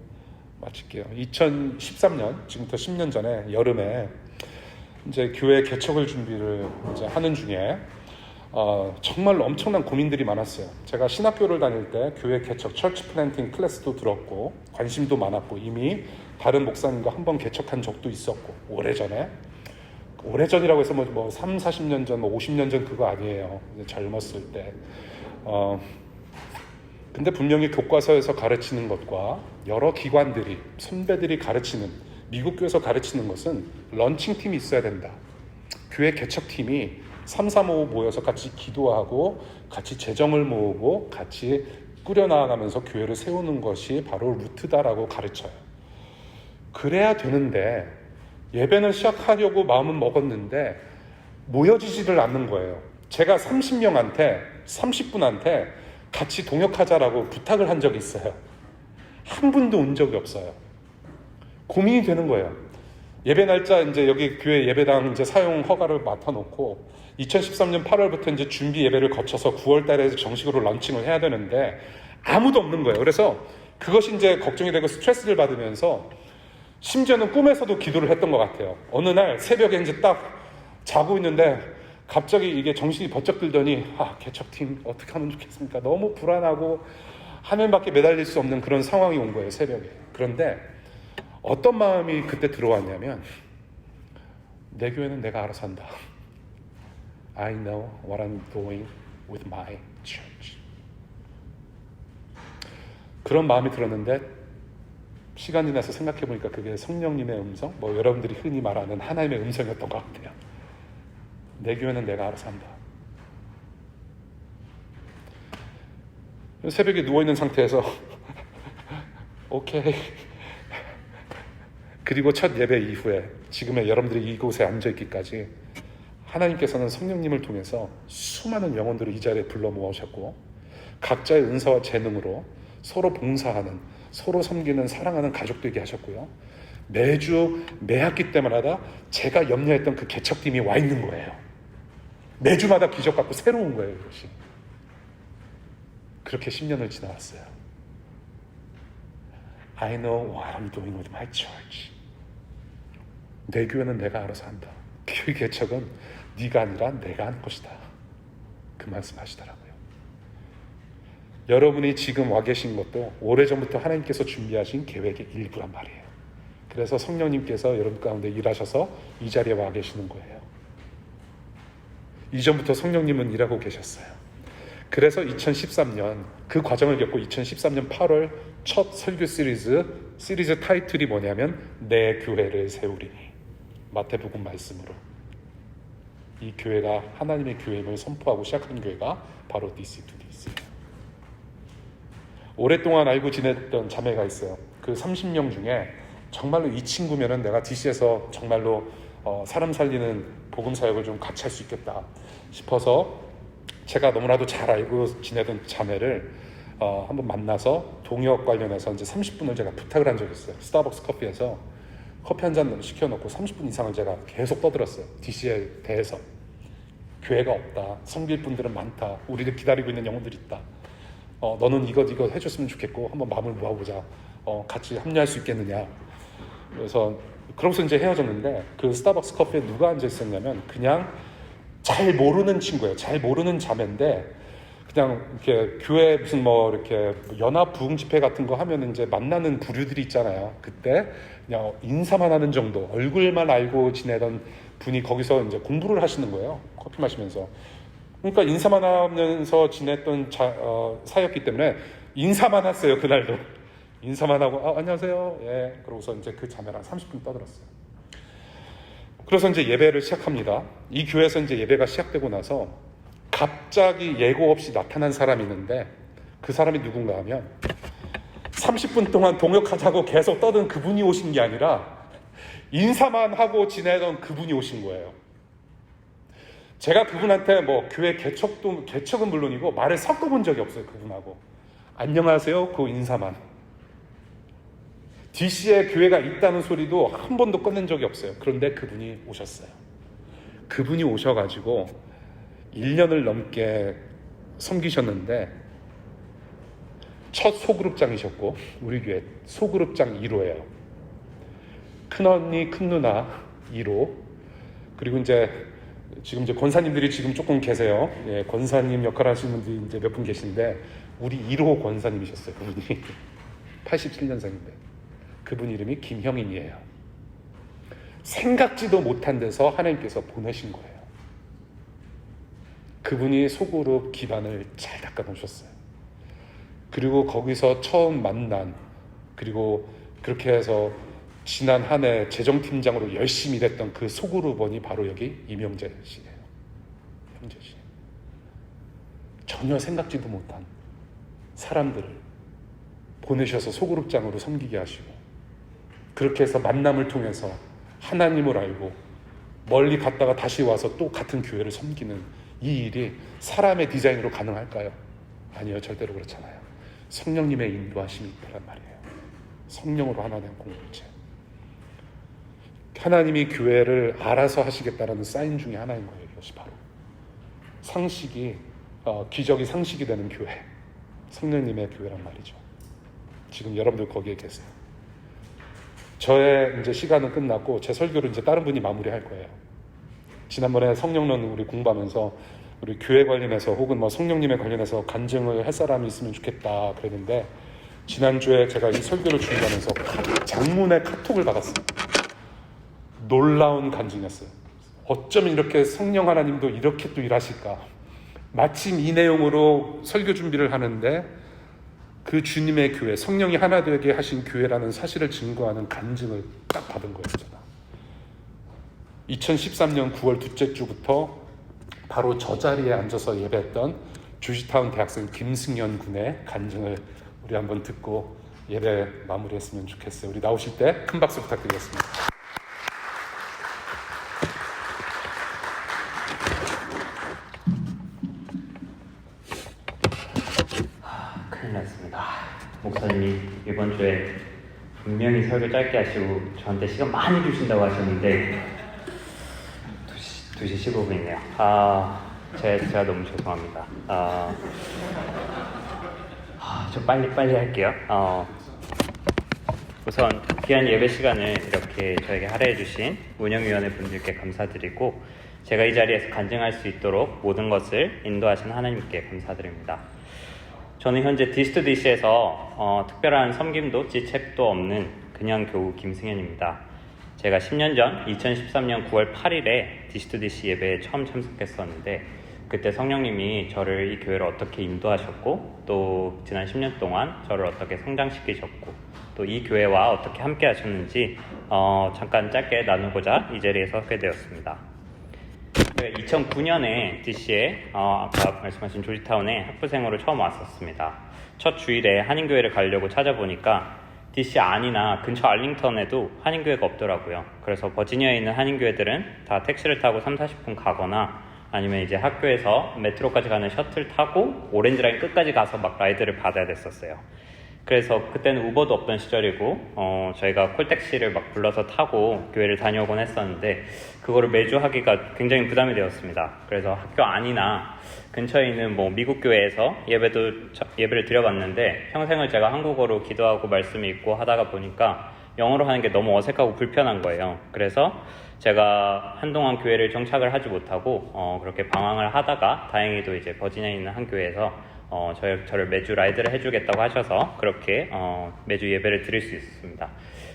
마칠게요. 2013년, 지금부터 10년 전에 여름에 이제 교회 개척을 준비를 이제 하는 중에 정말 엄청난 고민들이 많았어요. 제가 신학교를 다닐 때 교회 개척, 철치 플랜팅 클래스도 들었고 관심도 많았고 이미 다른 목사님과 한번 개척한 적도 있었고 오래전이라고 해서 3, 40년 전, 50년 전 그거 아니에요. 젊었을 때. 근데 분명히 교과서에서 가르치는 것과 여러 기관들이, 선배들이 가르치는, 미국 교회에서 가르치는 것은 런칭팀이 있어야 된다. 교회 개척팀이 3, 4, 5 모여서 같이 기도하고 같이 재정을 모으고 같이 꾸려나가면서 교회를 세우는 것이 바로 루트다라고 가르쳐요. 그래야 되는데 예배는 시작하려고 마음은 먹었는데 모여지지를 않는 거예요. 제가 30분한테 같이 동역하자라고 부탁을 한 적이 있어요. 한 분도 온 적이 없어요. 고민이 되는 거예요. 예배 날짜 이제 여기 교회 예배당 이제 사용 허가를 맡아놓고 2013년 8월부터 이제 준비 예배를 거쳐서 9월 달에 정식으로 런칭을 해야 되는데 아무도 없는 거예요. 그래서 그것이 이제 걱정이 되고 스트레스를 받으면서 심지어는 꿈에서도 기도를 했던 것 같아요. 어느 날 새벽에 이제 딱 자고 있는데 갑자기 이게 정신이 번쩍 들더니 개척팀 어떻게 하면 좋겠습니까? 너무 불안하고 화면밖에 매달릴 수 없는 그런 상황이 온 거예요. 새벽에. 그런데 어떤 마음이 그때 들어왔냐면 내 교회는 내가 알아서 한다. I know what I'm doing with my church. 그런 마음이 들었는데 시간이 지나서 생각해보니까 그게 성령님의 음성, 여러분들이 흔히 말하는 하나님의 음성이었던 것 같아요. 내 교회는 내가 알아서 한다. 새벽에 누워있는 상태에서 오케이. 그리고 첫 예배 이후에 지금의 여러분들이 이곳에 앉아있기까지 하나님께서는 성령님을 통해서 수많은 영혼들을 이 자리에 불러 모으셨고 각자의 은사와 재능으로 서로 봉사하는, 서로 섬기는, 사랑하는 가족 되게 하셨고요. 매주 매 학기 때마다 제가 염려했던 그 개척팀이 와 있는 거예요. 매주마다 기적 같고 새로운 거예요. 이것이. 그렇게 10년을 지나왔어요. I know what I'm doing with my church. 내 교회는 내가 알아서 한다. 교회 개척은 네가 아니라 내가 하는 것이다. 그 말씀 하시더라고요. 여러분이 지금 와 계신 것도 오래전부터 하나님께서 준비하신 계획의 일부란 말이에요. 그래서 성령님께서 여러분 가운데 일하셔서 이 자리에 와 계시는 거예요. 이전부터 성령님은 일하고 계셨어요. 그래서 2013년 그 과정을 겪고 2013년 8월 첫 설교 시리즈 타이틀이 뭐냐면 내 교회를 세우리니, 마태복음 말씀으로 이 교회가 하나님의 교회임을 선포하고 시작한 교회가 바로 DC2DC예요. 오랫동안 알고 지냈던 자매가 있어요. 그 30명 중에 정말로 이 친구면은 내가 DC에서 정말로 사람 살리는 복음 사역을 좀 같이 할 수 있겠다 싶어서 제가 너무나도 잘 알고 지내던 자매를 한번 만나서 동역 관련해서 이제 30분을 제가 부탁을 한 적이 있어요. 스타벅스 커피에서 커피 한 잔 시켜놓고 30분 이상을 제가 계속 떠들었어요. DC에 대해서. 교회가 없다. 섬길 분들은 많다. 우리를 기다리고 있는 영혼들이 있다. 너는 이거 해줬으면 좋겠고 한번 마음을 모아보자. 같이 합류할 수 있겠느냐. 그래서 그러고서 이제 헤어졌는데 그 스타벅스 커피에 누가 앉아 있었냐면 그냥 잘 모르는 친구예요. 잘 모르는 자매인데 그냥 이렇게 교회 무슨 뭐 이렇게 연합 부흥 집회 같은 거 하면 이제 만나는 부류들이 있잖아요. 그때 그냥 인사만 하는 정도, 얼굴만 알고 지내던 분이 거기서 이제 공부를 하시는 거예요. 커피 마시면서. 그러니까 인사만 하면서 지냈던 사였기 때문에 인사만 했어요. 그날도 인사만 하고 안녕하세요. 예. 그러고서 이제 그 자매랑 30분 떠들었어요. 그래서 이제 예배를 시작합니다. 이 교회에서 이제 예배가 시작되고 나서 갑자기 예고 없이 나타난 사람이 있는데 그 사람이 누군가 하면 30분 동안 동역하자고 계속 떠든 그분이 오신 게 아니라 인사만 하고 지내던 그분이 오신 거예요. 제가 그분한테 뭐 교회 개척은 물론이고 말을 섞어본 적이 없어요. 그분하고 안녕하세요 그 인사만. DC에 교회가 있다는 소리도 한 번도 꺼낸 적이 없어요. 그런데 그분이 오셨어요. 그분이 오셔가지고 1년을 넘게 섬기셨는데 첫 소그룹장이셨고 우리 교회 소그룹장 1호예요. 큰언니, 큰누나 1호. 그리고 이제 지금 이제 권사님들이 지금 조금 계세요. 예, 권사님 역할 하시는 분들이 이제 몇 분 계신데 우리 1호 권사님이셨어요. 그분이 87년생인데 그분 이름이 김형인이에요. 생각지도 못한 데서 하나님께서 보내신 거예요. 그분이 소그룹 기반을 잘 닦아 놓으셨어요. 그리고 거기서 처음 만난, 그리고 그렇게 해서 지난 한 해 재정팀장으로 열심히 일했던 그 소그룹원이 바로 여기 이명재 씨예요. 형재 씨. 전혀 생각지도 못한 사람들을 보내셔서 소그룹장으로 섬기게 하시고 그렇게 해서 만남을 통해서 하나님을 알고 멀리 갔다가 다시 와서 또 같은 교회를 섬기는 이 일이 사람의 디자인으로 가능할까요? 아니요, 절대로 그렇잖아요. 성령님의 인도하심이 있다란 말이에요. 성령으로 하나 된 공동체. 하나님이 교회를 알아서 하시겠다라는 사인 중에 하나인 거예요. 이것이 바로 상식이 기적이 상식이 되는 교회, 성령님의 교회란 말이죠. 지금 여러분들 거기에 계세요. 저의 이제 시간은 끝났고 제 설교를 이제 다른 분이 마무리할 거예요. 지난번에 성령론 우리 공부하면서 우리 교회 관련해서 혹은 뭐 성령님에 관련해서 간증을 할 사람이 있으면 좋겠다 그랬는데 지난주에 제가 이 설교를 준비하면서 장문의 카톡을 받았어요. 놀라운 간증이었어요. 어쩌면 이렇게 성령 하나님도 이렇게 또 일하실까. 마침 이 내용으로 설교 준비를 하는데 그 주님의 교회, 성령이 하나 되게 하신 교회라는 사실을 증거하는 간증을 딱 받은 거예요. 제가 2013년 9월 둘째 주부터 바로 저 자리에 앉아서 예배했던 주지타운 대학생 김승현 군의 간증을 우리 한번 듣고 예배 마무리했으면 좋겠어요. 우리 나오실 때 큰 박수 부탁드리겠습니다.
큰일 났습니다. 목사님이 이번 주에 분명히 설교 짧게 하시고 저한테 시간 많이 주신다고 하셨는데 2시 15분이네요. 제가 너무 죄송합니다. 저 빨리 할게요. 우선 귀한 예배 시간을 이렇게 저에게 할애해 주신 운영위원회 분들께 감사드리고, 제가 이 자리에서 간증할 수 있도록 모든 것을 인도하신 하나님께 감사드립니다. 저는 현재 디스투디시에서 특별한 섬김도 지책도 없는 그냥 교우 김승현입니다. 제가 10년 전 2013년 9월 8일에 디스투디시 예배에 처음 참석했었는데, 그때 성령님이 저를 이 교회를 어떻게 인도하셨고, 또 지난 10년 동안 저를 어떻게 성장시키셨고, 또 이 교회와 어떻게 함께 하셨는지 잠깐 짧게 나누고자 이 자리에 서게 되었습니다. 2009년에 DC에 아까 말씀하신 조지타운에 학부생으로 처음 왔었습니다. 첫 주일에 한인교회를 가려고 찾아보니까 DC 안이나 근처 알링턴에도 한인교회가 없더라고요. 그래서 버지니아에 있는 한인교회들은 다 택시를 타고 30-40분 가거나, 아니면 이제 학교에서 메트로까지 가는 셔틀 타고 오렌지라인 끝까지 가서 막 라이드를 받아야 됐었어요. 그래서 그때는 우버도 없던 시절이고 저희가 콜택시를 막 불러서 타고 교회를 다녀오곤 했었는데, 그거를 매주 하기가 굉장히 부담이 되었습니다. 그래서 학교 안이나 근처에 있는 미국 교회에서 예배를 드려봤는데, 평생을 제가 한국어로 기도하고 말씀이 있고 하다가 보니까 영어로 하는 게 너무 어색하고 불편한 거예요. 그래서 제가 한동안 교회를 정착을 하지 못하고 그렇게 방황을 하다가 다행히도 이제 버지니아에 있는 한 교회에서 저를 매주 라이드를 해주겠다고 하셔서 그렇게 매주 예배를 드릴 수 있었습니다.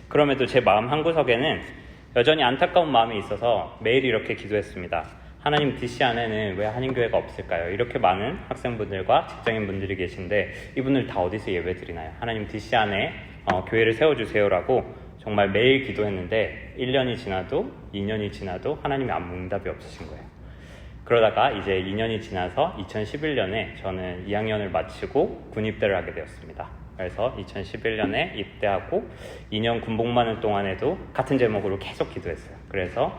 그럼에도 제 마음 한구석에는 여전히 안타까운 마음이 있어서 매일 이렇게 기도했습니다. 하나님, DC 안에는 왜 한인교회가 없을까요? 이렇게 많은 학생분들과 직장인분들이 계신데 이분들 다 어디서 예배 드리나요? 하나님, DC 안에 교회를 세워주세요라고 정말 매일 기도했는데 1년이 지나도 2년이 지나도 하나님의 아무 응답이 없으신 거예요. 그러다가 이제 2년이 지나서 2011년에 저는 2학년을 마치고 군입대를 하게 되었습니다. 그래서 2011년에 입대하고 2년 군복무하는 동안에도 같은 제목으로 계속 기도했어요. 그래서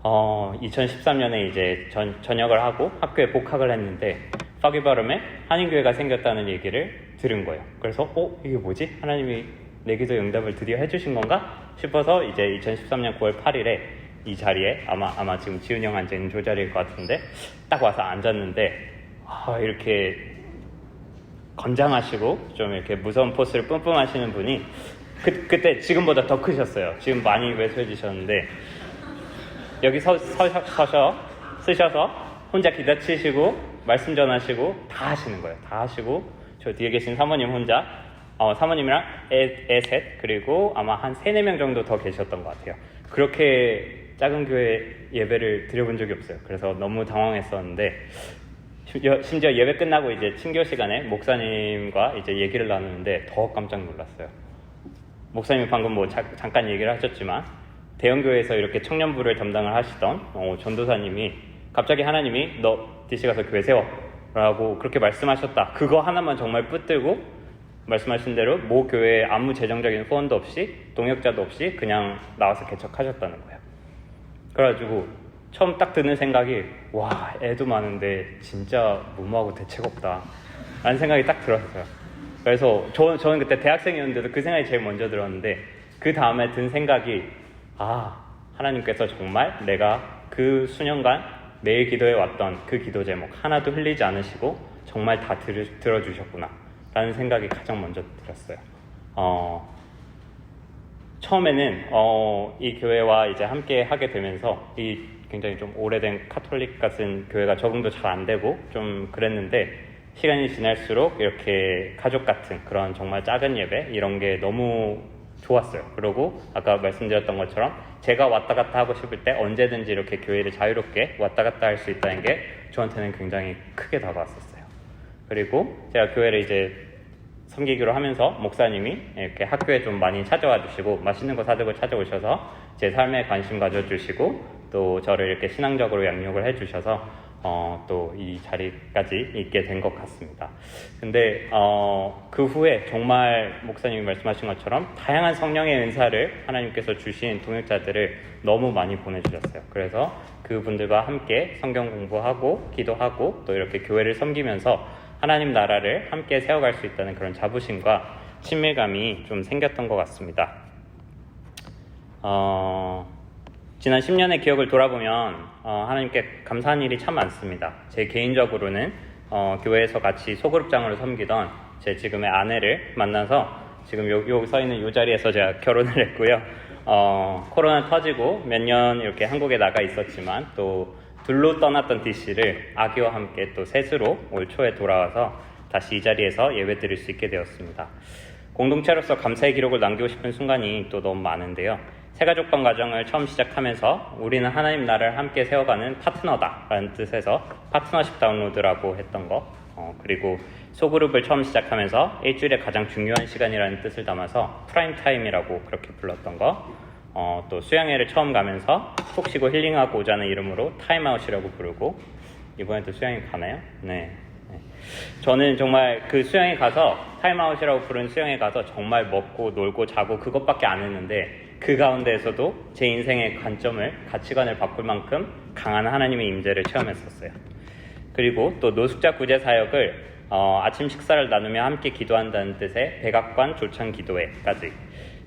2013년에 이제 전역을 하고 학교에 복학을 했는데 파기바름에 한인교회가 생겼다는 얘기를 들은 거예요. 그래서 이게 뭐지? 하나님이 내 기도의 응답을 드디어 해주신 건가? 싶어서 이제 2013년 9월 8일에 이 자리에 아마 지금 지훈이 형 앉아있는 저 자리일 것 같은데 딱 와서 앉았는데 이렇게 건장하시고 좀 이렇게 무서운 포스를 뿜뿜 하시는 분이 그때 지금보다 더 크셨어요. 지금 많이 왜소해지셨는데 여기 쓰셔서 혼자 기타 치시고 말씀 전하시고 다 하시는 거예요. 다 하시고 저 뒤에 계신 사모님 혼자 사모님이랑 애 셋, 그리고 아마 한 3-4명 정도 더 계셨던 것 같아요. 그렇게 작은 교회 예배를 드려본 적이 없어요. 그래서 너무 당황했었는데, 심지어 예배 끝나고 이제 친교 시간에 목사님과 이제 얘기를 나누는데 더 깜짝 놀랐어요. 목사님이 방금 잠깐 얘기를 하셨지만 대형교회에서 이렇게 청년부를 담당을 하시던 전도사님이 갑자기 하나님이 너 DC 가서 교회 세워 라고 그렇게 말씀하셨다. 그거 하나만 정말 붙들고 말씀하신 대로 모 교회에 아무 재정적인 후원도 없이 동역자도 없이 그냥 나와서 개척하셨다는 거예요. 그래가지고 처음 딱 드는 생각이 와, 애도 많은데 진짜 무모하고 대책 없다 라는 생각이 딱 들었어요. 그래서 저는 그때 대학생이었는데도 그 생각이 제일 먼저 들었는데, 그 다음에 든 생각이 하나님께서 정말 내가 그 수년간 매일 기도해 왔던 그 기도 제목 하나도 흘리지 않으시고 정말 다 들어주셨구나 라는 생각이 가장 먼저 들었어요. 처음에는 이 교회와 이제 함께 하게 되면서 이 굉장히 좀 오래된 카톨릭 같은 교회가 적응도 잘 안 되고 좀 그랬는데, 시간이 지날수록 이렇게 가족 같은 그런 정말 작은 예배 이런 게 너무 좋았어요. 그리고 아까 말씀드렸던 것처럼 제가 왔다 갔다 하고 싶을 때 언제든지 이렇게 교회를 자유롭게 왔다 갔다 할 수 있다는 게 저한테는 굉장히 크게 다가왔었어요. 그리고 제가 교회를 이제 섬기기로 하면서 목사님이 이렇게 학교에 좀 많이 찾아와 주시고 맛있는 거 사들고 찾아오셔서 제 삶에 관심 가져주시고 또 저를 이렇게 신앙적으로 양육을 해주셔서 또 이 자리까지 있게 된 것 같습니다. 근데 그 후에 정말 목사님이 말씀하신 것처럼 다양한 성령의 은사를 하나님께서 주신 동역자들을 너무 많이 보내주셨어요. 그래서 그분들과 함께 성경 공부하고 기도하고 또 이렇게 교회를 섬기면서 하나님 나라를 함께 세워갈 수 있다는 그런 자부심과 친밀감이 좀 생겼던 것 같습니다. 지난 10년의 기억을 돌아보면 하나님께 감사한 일이 참 많습니다. 제 개인적으로는 교회에서 같이 소그룹장으로 섬기던 제 지금의 아내를 만나서 지금 여기 서 있는 이 자리에서 제가 결혼을 했고요. 코로나 터지고 몇 년 이렇게 한국에 나가 있었지만 또 둘로 떠났던 DC를 아기와 함께 또 셋으로 올 초에 돌아와서 다시 이 자리에서 예배 드릴 수 있게 되었습니다. 공동체로서 감사의 기록을 남기고 싶은 순간이 또 너무 많은데요. 새가족방 가정을 처음 시작하면서 우리는 하나님 나라를 함께 세워가는 파트너다라는 뜻에서 파트너십 다운로드라고 했던 거, 그리고 소그룹을 처음 시작하면서 일주일에 가장 중요한 시간이라는 뜻을 담아서 프라임 타임이라고 그렇게 불렀던 거, 또 수양회를 처음 가면서 푹 쉬고 힐링하고 오자는 이름으로 타임아웃이라고 부르고, 이번에도 수양회 가나요? 네. 저는 정말 그 수영에 가서 타임아웃이라고 부른 수영에 가서 정말 먹고 놀고 자고 그것밖에 안 했는데 그 가운데에서도 제 인생의 가치관을 바꿀 만큼 강한 하나님의 임재를 체험했었어요. 그리고 또 노숙자 구제 사역을 아침 식사를 나누며 함께 기도한다는 뜻의 백악관 조찬 기도회까지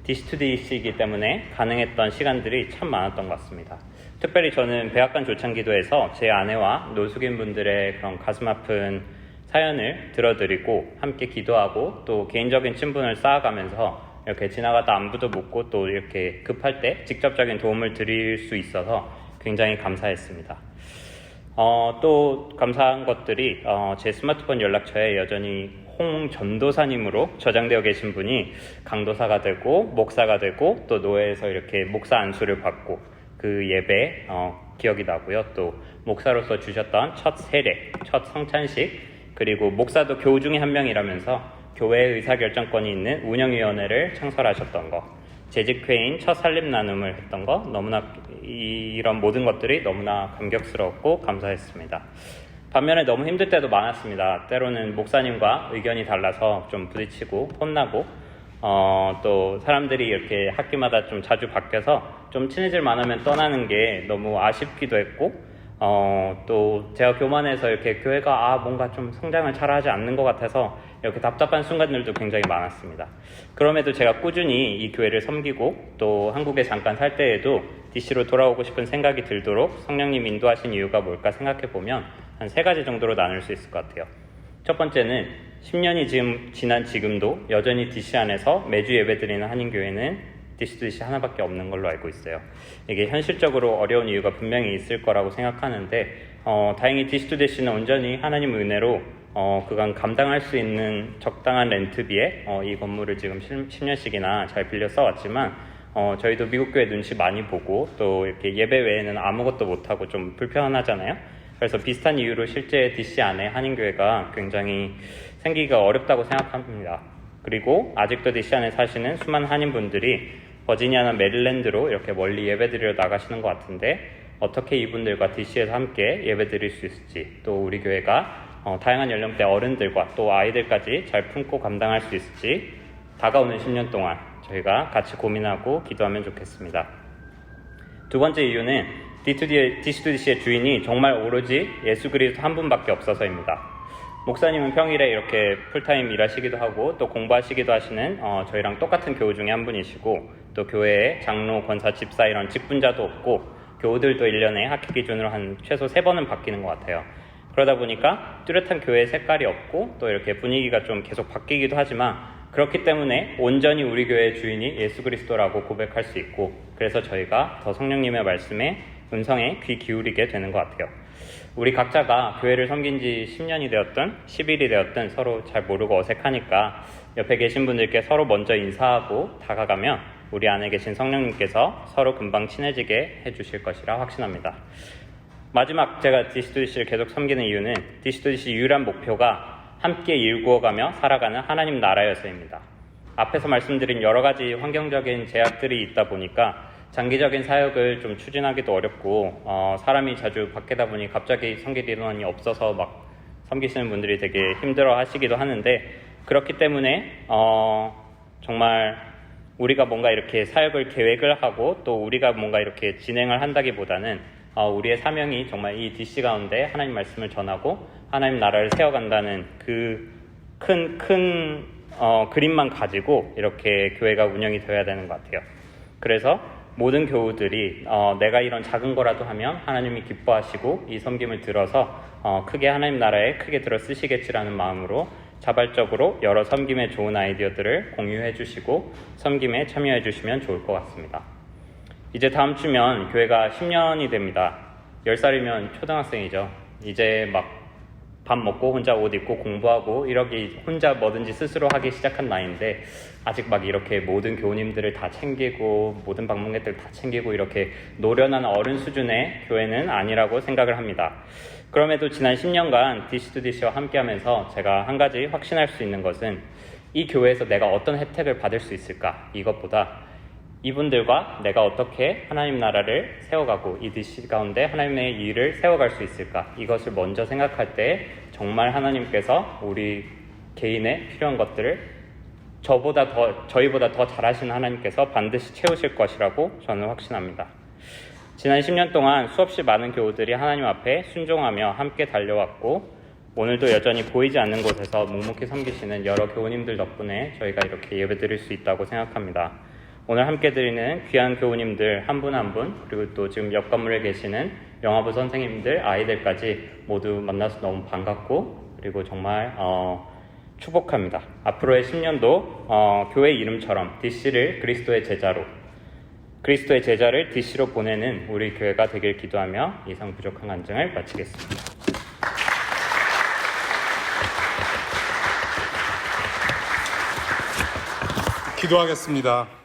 DC2DC이기 때문에 가능했던 시간들이 참 많았던 것 같습니다. 특별히 저는 백악관 조찬 기도에서 제 아내와 노숙인 분들의 그런 가슴 아픈 사연을 들어드리고 함께 기도하고 또 개인적인 친분을 쌓아가면서 이렇게 지나가다 안부도 묻고 또 이렇게 급할 때 직접적인 도움을 드릴 수 있어서 굉장히 감사했습니다. 또 감사한 것들이 제 스마트폰 연락처에 여전히 홍 전도사님으로 저장되어 계신 분이 강도사가 되고 목사가 되고 또 노예에서 이렇게 목사 안수를 받고 그 예배 기억이 나고요. 또 목사로서 주셨던 첫 세례, 첫 성찬식, 그리고 목사도 교우 중에 한 명이라면서 교회의 의사결정권이 있는 운영위원회를 창설하셨던 거, 재직회인 첫 살림 나눔을 했던 거, 너무나 이런 모든 것들이 너무나 감격스럽고 감사했습니다. 반면에 너무 힘들 때도 많았습니다. 때로는 목사님과 의견이 달라서 좀 부딪히고 혼나고 또 사람들이 이렇게 학기마다 좀 자주 바뀌어서 좀 친해질 만하면 떠나는 게 너무 아쉽기도 했고 또 제가 교만해서 이렇게 교회가 뭔가 좀 성장을 잘 하지 않는 것 같아서 이렇게 답답한 순간들도 굉장히 많았습니다. 그럼에도 제가 꾸준히 이 교회를 섬기고 또 한국에 잠깐 살 때에도 DC로 돌아오고 싶은 생각이 들도록 성령님 인도하신 이유가 뭘까 생각해보면 한 3가지 정도로 나눌 수 있을 것 같아요. 첫 번째는 10년이 지난 지금도 여전히 DC 안에서 매주 예배드리는 한인교회는 DC2DC 하나밖에 없는 걸로 알고 있어요. 이게 현실적으로 어려운 이유가 분명히 있을 거라고 생각하는데 다행히 DC2DC는 온전히 하나님 은혜로 그간 감당할 수 있는 적당한 렌트비에 이 건물을 지금 10년씩이나 잘 빌려 써왔지만 저희도 미국 교회 눈치 많이 보고 또 이렇게 예배 외에는 아무것도 못하고 좀 불편하잖아요. 그래서 비슷한 이유로 실제 DC 안에 한인교회가 굉장히 생기기가 어렵다고 생각합니다. 그리고 아직도 DC 안에 사시는 수많은 한인분들이 버지니아나 메릴랜드로 이렇게 멀리 예배드리러 나가시는 것 같은데 어떻게 이분들과 DC에서 함께 예배드릴 수 있을지, 또 우리 교회가 다양한 연령대 어른들과 또 아이들까지 잘 품고 감당할 수 있을지 다가오는 10년 동안 저희가 같이 고민하고 기도하면 좋겠습니다. 두 번째 이유는 DC2DC의 주인이 정말 오로지 예수 그리스도 한 분밖에 없어서입니다. 목사님은 평일에 이렇게 풀타임 일하시기도 하고 또 공부하시기도 하시는 저희랑 똑같은 교우 중에 한 분이시고 또 교회에 장로, 권사, 집사 이런 직분자도 없고 교우들도 1년에 학기 기준으로 한 최소 3번은 바뀌는 것 같아요. 그러다 보니까 뚜렷한 교회의 색깔이 없고 또 이렇게 분위기가 좀 계속 바뀌기도 하지만 그렇기 때문에 온전히 우리 교회의 주인이 예수 그리스도라고 고백할 수 있고 그래서 저희가 더 성령님의 말씀에 음성에 귀 기울이게 되는 것 같아요. 우리 각자가 교회를 섬긴 지 10년이 되었든 10일이 되었든 서로 잘 모르고 어색하니까 옆에 계신 분들께 서로 먼저 인사하고 다가가면 우리 안에 계신 성령님께서 서로 금방 친해지게 해주실 것이라 확신합니다. 마지막 제가 DC2DC를 계속 섬기는 이유는 DC2DC 유일한 목표가 함께 일구어가며 살아가는 하나님 나라여서입니다. 앞에서 말씀드린 여러 가지 환경적인 제약들이 있다 보니까 장기적인 사역을 좀 추진하기도 어렵고 사람이 자주 바뀌다 보니 갑자기 섬길 인원이 없어서 막 섬기시는 분들이 되게 힘들어 하시기도 하는데 그렇기 때문에 정말 우리가 뭔가 이렇게 사역을 계획을 하고 또 우리가 뭔가 이렇게 진행을 한다기보다는 우리의 사명이 정말 이 DC 가운데 하나님 말씀을 전하고 하나님 나라를 세워간다는 그 큰 그림만 가지고 이렇게 교회가 운영이 되어야 되는 것 같아요. 그래서 모든 교우들이 내가 이런 작은 거라도 하면 하나님이 기뻐하시고 이 섬김을 들어서 크게 하나님 나라에 크게 들어 쓰시겠지라는 마음으로 자발적으로 여러 섬김의 좋은 아이디어들을 공유해 주시고 섬김에 참여해 주시면 좋을 것 같습니다. 이제 다음 주면 교회가 10년이 됩니다. 10살이면 초등학생이죠. 이제 막 밥 먹고 혼자 옷 입고 공부하고 이렇게 혼자 뭐든지 스스로 하기 시작한 나이인데 아직 막 이렇게 모든 교우님들을 다 챙기고 모든 방문객들 다 챙기고 이렇게 노련한 어른 수준의 교회는 아니라고 생각을 합니다. 그럼에도 지난 10년간 DC2DC와 함께하면서 제가 한 가지 확신할 수 있는 것은 이 교회에서 내가 어떤 혜택을 받을 수 있을까, 이것보다 이분들과 내가 어떻게 하나님 나라를 세워가고 이 DC 가운데 하나님의 일을 세워갈 수 있을까, 이것을 먼저 생각할 때 정말 하나님께서 우리 개인의 필요한 것들을 저희보다 더 잘하시는 하나님께서 반드시 채우실 것이라고 저는 확신합니다. 지난 10년 동안 수없이 많은 교우들이 하나님 앞에 순종하며 함께 달려왔고 오늘도 여전히 보이지 않는 곳에서 묵묵히 섬기시는 여러 교우님들 덕분에 저희가 이렇게 예배드릴 수 있다고 생각합니다. 오늘 함께 드리는 귀한 교우님들 한 분 한 분, 그리고 또 지금 옆 건물에 계시는 영화부 선생님들, 아이들까지 모두 만나서 너무 반갑고 그리고 정말 축복합니다. 앞으로의 10년도 교회 이름처럼 DC를 그리스도의 제자를 DC로 보내는 우리 교회가 되길 기도하며 이상 부족한 간증을 마치겠습니다.
기도하겠습니다.